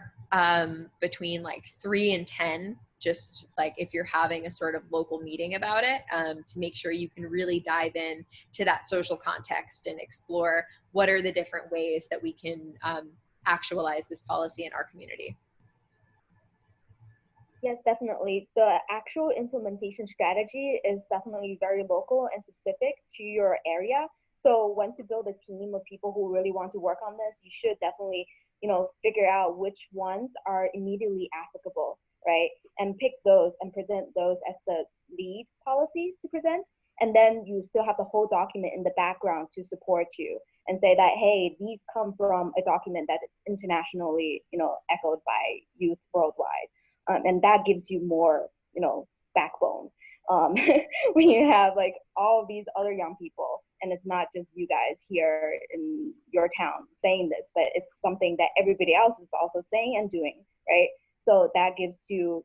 between like 3 and 10, just like if you're having a sort of local meeting about it, to make sure you can really dive in to that social context and explore what are the different ways that we can actualize this policy in our community. Yes, definitely. The actual implementation strategy is definitely very local and specific to your area. So once you build a team of people who really want to work on this, you should definitely, figure out which ones are immediately applicable, right? And pick those and present those as the lead policies to present. And then you still have the whole document in the background to support you and say that, hey, these come from a document that is internationally, echoed by youth worldwide. And that gives you more, backbone when you have like all of these other young people, and it's not just you guys here in your town saying this, but it's something that everybody else is also saying and doing, right? So that gives you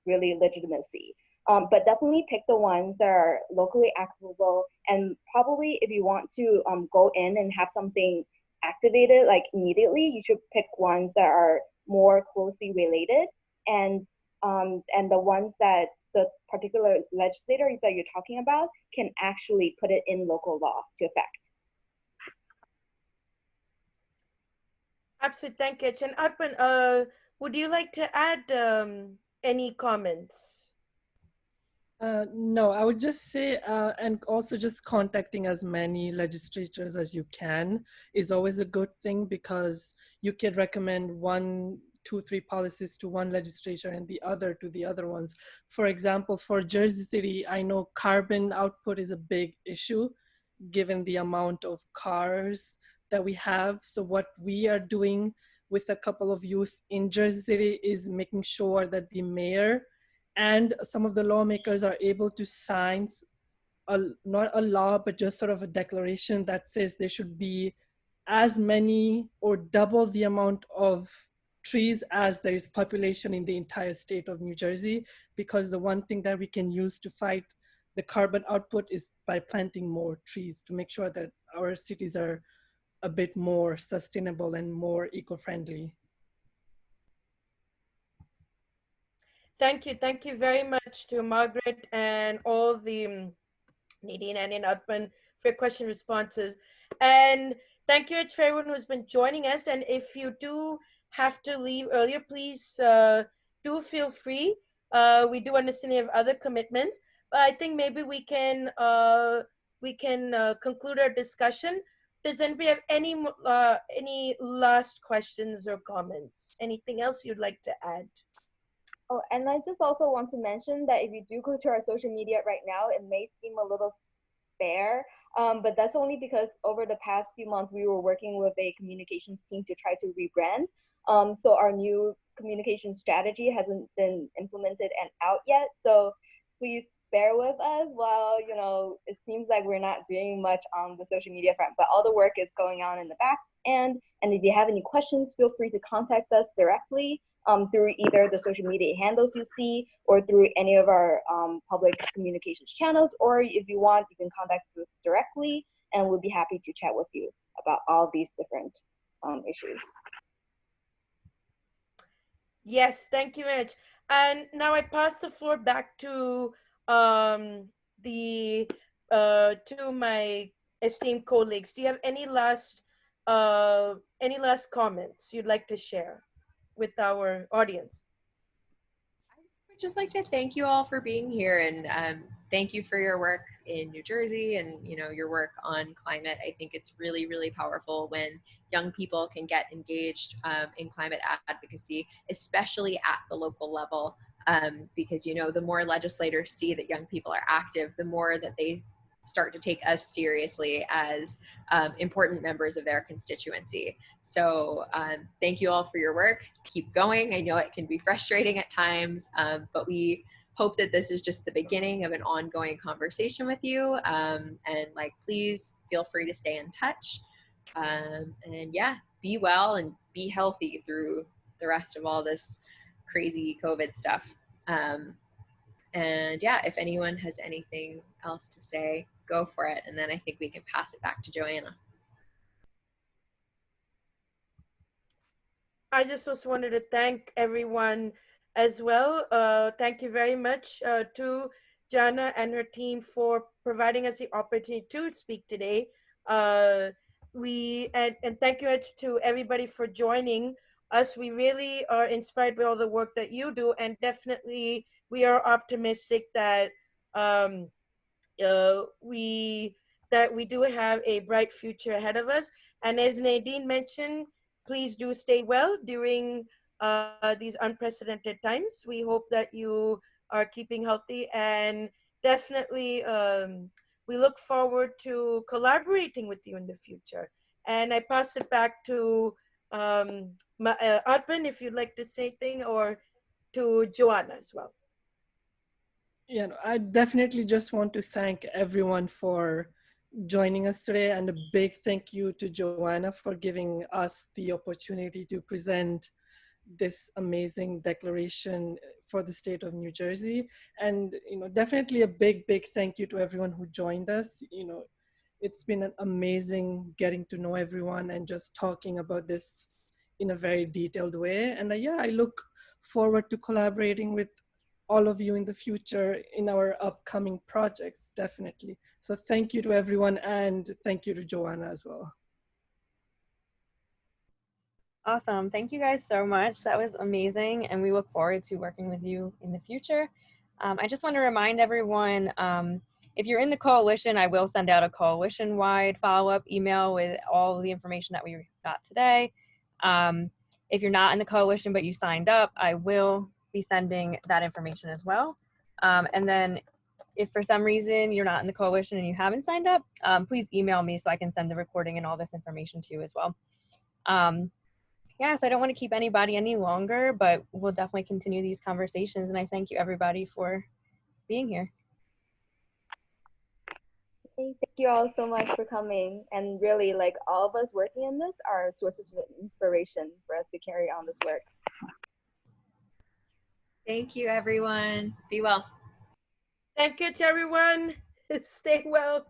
really legitimacy. But definitely pick the ones that are locally applicable, and probably if you want to go in and have something activated like immediately, you should pick ones that are more closely related, and the ones that the particular legislator that you're talking about can actually put it in local law to effect. Absolutely, thank you. And Arpan, would you like to add any comments? No, I would just say, and also just contacting as many legislators as you can is always a good thing, because you can recommend 1, 2, 3 policies to one legislature and the other to the other ones. For example, for Jersey City, I know carbon output is a big issue given the amount of cars that we have. So what we are doing with a couple of youth in Jersey City is making sure that the mayor and some of the lawmakers are able to sign not a law, but just sort of a declaration that says there should be as many or double the amount of trees as there is population in the entire state of New Jersey, because the one thing that we can use to fight the carbon output is by planting more trees to make sure that our cities are a bit more sustainable and more eco-friendly. Thank you. Thank you very much to Margaret and all the Nadine and Arpan for your question responses. And thank you for everyone who's been joining us. And if you do have to leave earlier, please do feel free. We do understand you have other commitments, but I think maybe we can conclude our discussion. Does anybody have any last questions or comments? Anything else you'd like to add? Oh, and I just also want to mention that if you do go to our social media right now, it may seem a little spare, but that's only because over the past few months, we were working with a communications team to try to rebrand. So our new communication strategy hasn't been implemented and out yet. So please bear with us while, it seems like we're not doing much on the social media front, but all the work is going on in the back end. And if you have any questions, feel free to contact us directly through either the social media handles you see or through any of our public communications channels. Or if you want, you can contact us directly and we'll be happy to chat with you about all these different issues. Yes, thank you very much. And now I pass the floor back to the to my esteemed colleagues. Do you have any last comments you'd like to share with our audience? I'd just like to thank you all for being here, and thank you for your work in New Jersey and your work on climate. I think it's really, really powerful when young people can get engaged in climate advocacy, especially at the local level, because the more legislators see that young people are active, the more that they start to take us seriously as important members of their constituency. So thank you all for your work. Keep going. I know it can be frustrating at times, but we hope that this is just the beginning of an ongoing conversation with you. And please feel free to stay in touch. And yeah, be well and be healthy through the rest of all this crazy COVID stuff. And yeah, if anyone has anything else to say, go for it. And then I think we can pass it back to Joanna. I just also wanted to thank everyone as well. Thank you very much to Jana and her team for providing us the opportunity to speak today. And thank you to everybody for joining us. We really are inspired by all the work that you do, and definitely we are optimistic that um, we do have a bright future ahead of us. And as Nadine mentioned, please do stay well during these unprecedented times. We hope that you are keeping healthy, and definitely we look forward to collaborating with you in the future. And I pass it back to Arpan, if you'd like to say anything, or to Joanna as well. I definitely just want to thank everyone for joining us today, and a big thank you to Joanna for giving us the opportunity to present this amazing declaration for the state of New Jersey. And definitely a big thank you to everyone who joined us. It's been an amazing getting to know everyone and just talking about this in a very detailed way. And I look forward to collaborating with all of you in the future in our upcoming projects, definitely. So thank you to everyone, and thank you to Joanna as well. Awesome. Thank you guys so much. That was amazing, and we look forward to working with you in the future. I just want to remind everyone, if you're in the coalition, I will send out a coalition-wide follow-up email with all the information that we got today. If you're not in the coalition but you signed up, I will be sending that information as well. And then if for some reason you're not in the coalition and you haven't signed up, please email me so I can send the recording and all this information to you as well. So I don't want to keep anybody any longer, but we'll definitely continue these conversations. And I thank you everybody for being here. Thank you all so much for coming. And really, all of us working in this are sources of inspiration for us to carry on this work. Thank you, everyone. Be well. Thank you to everyone. Stay well.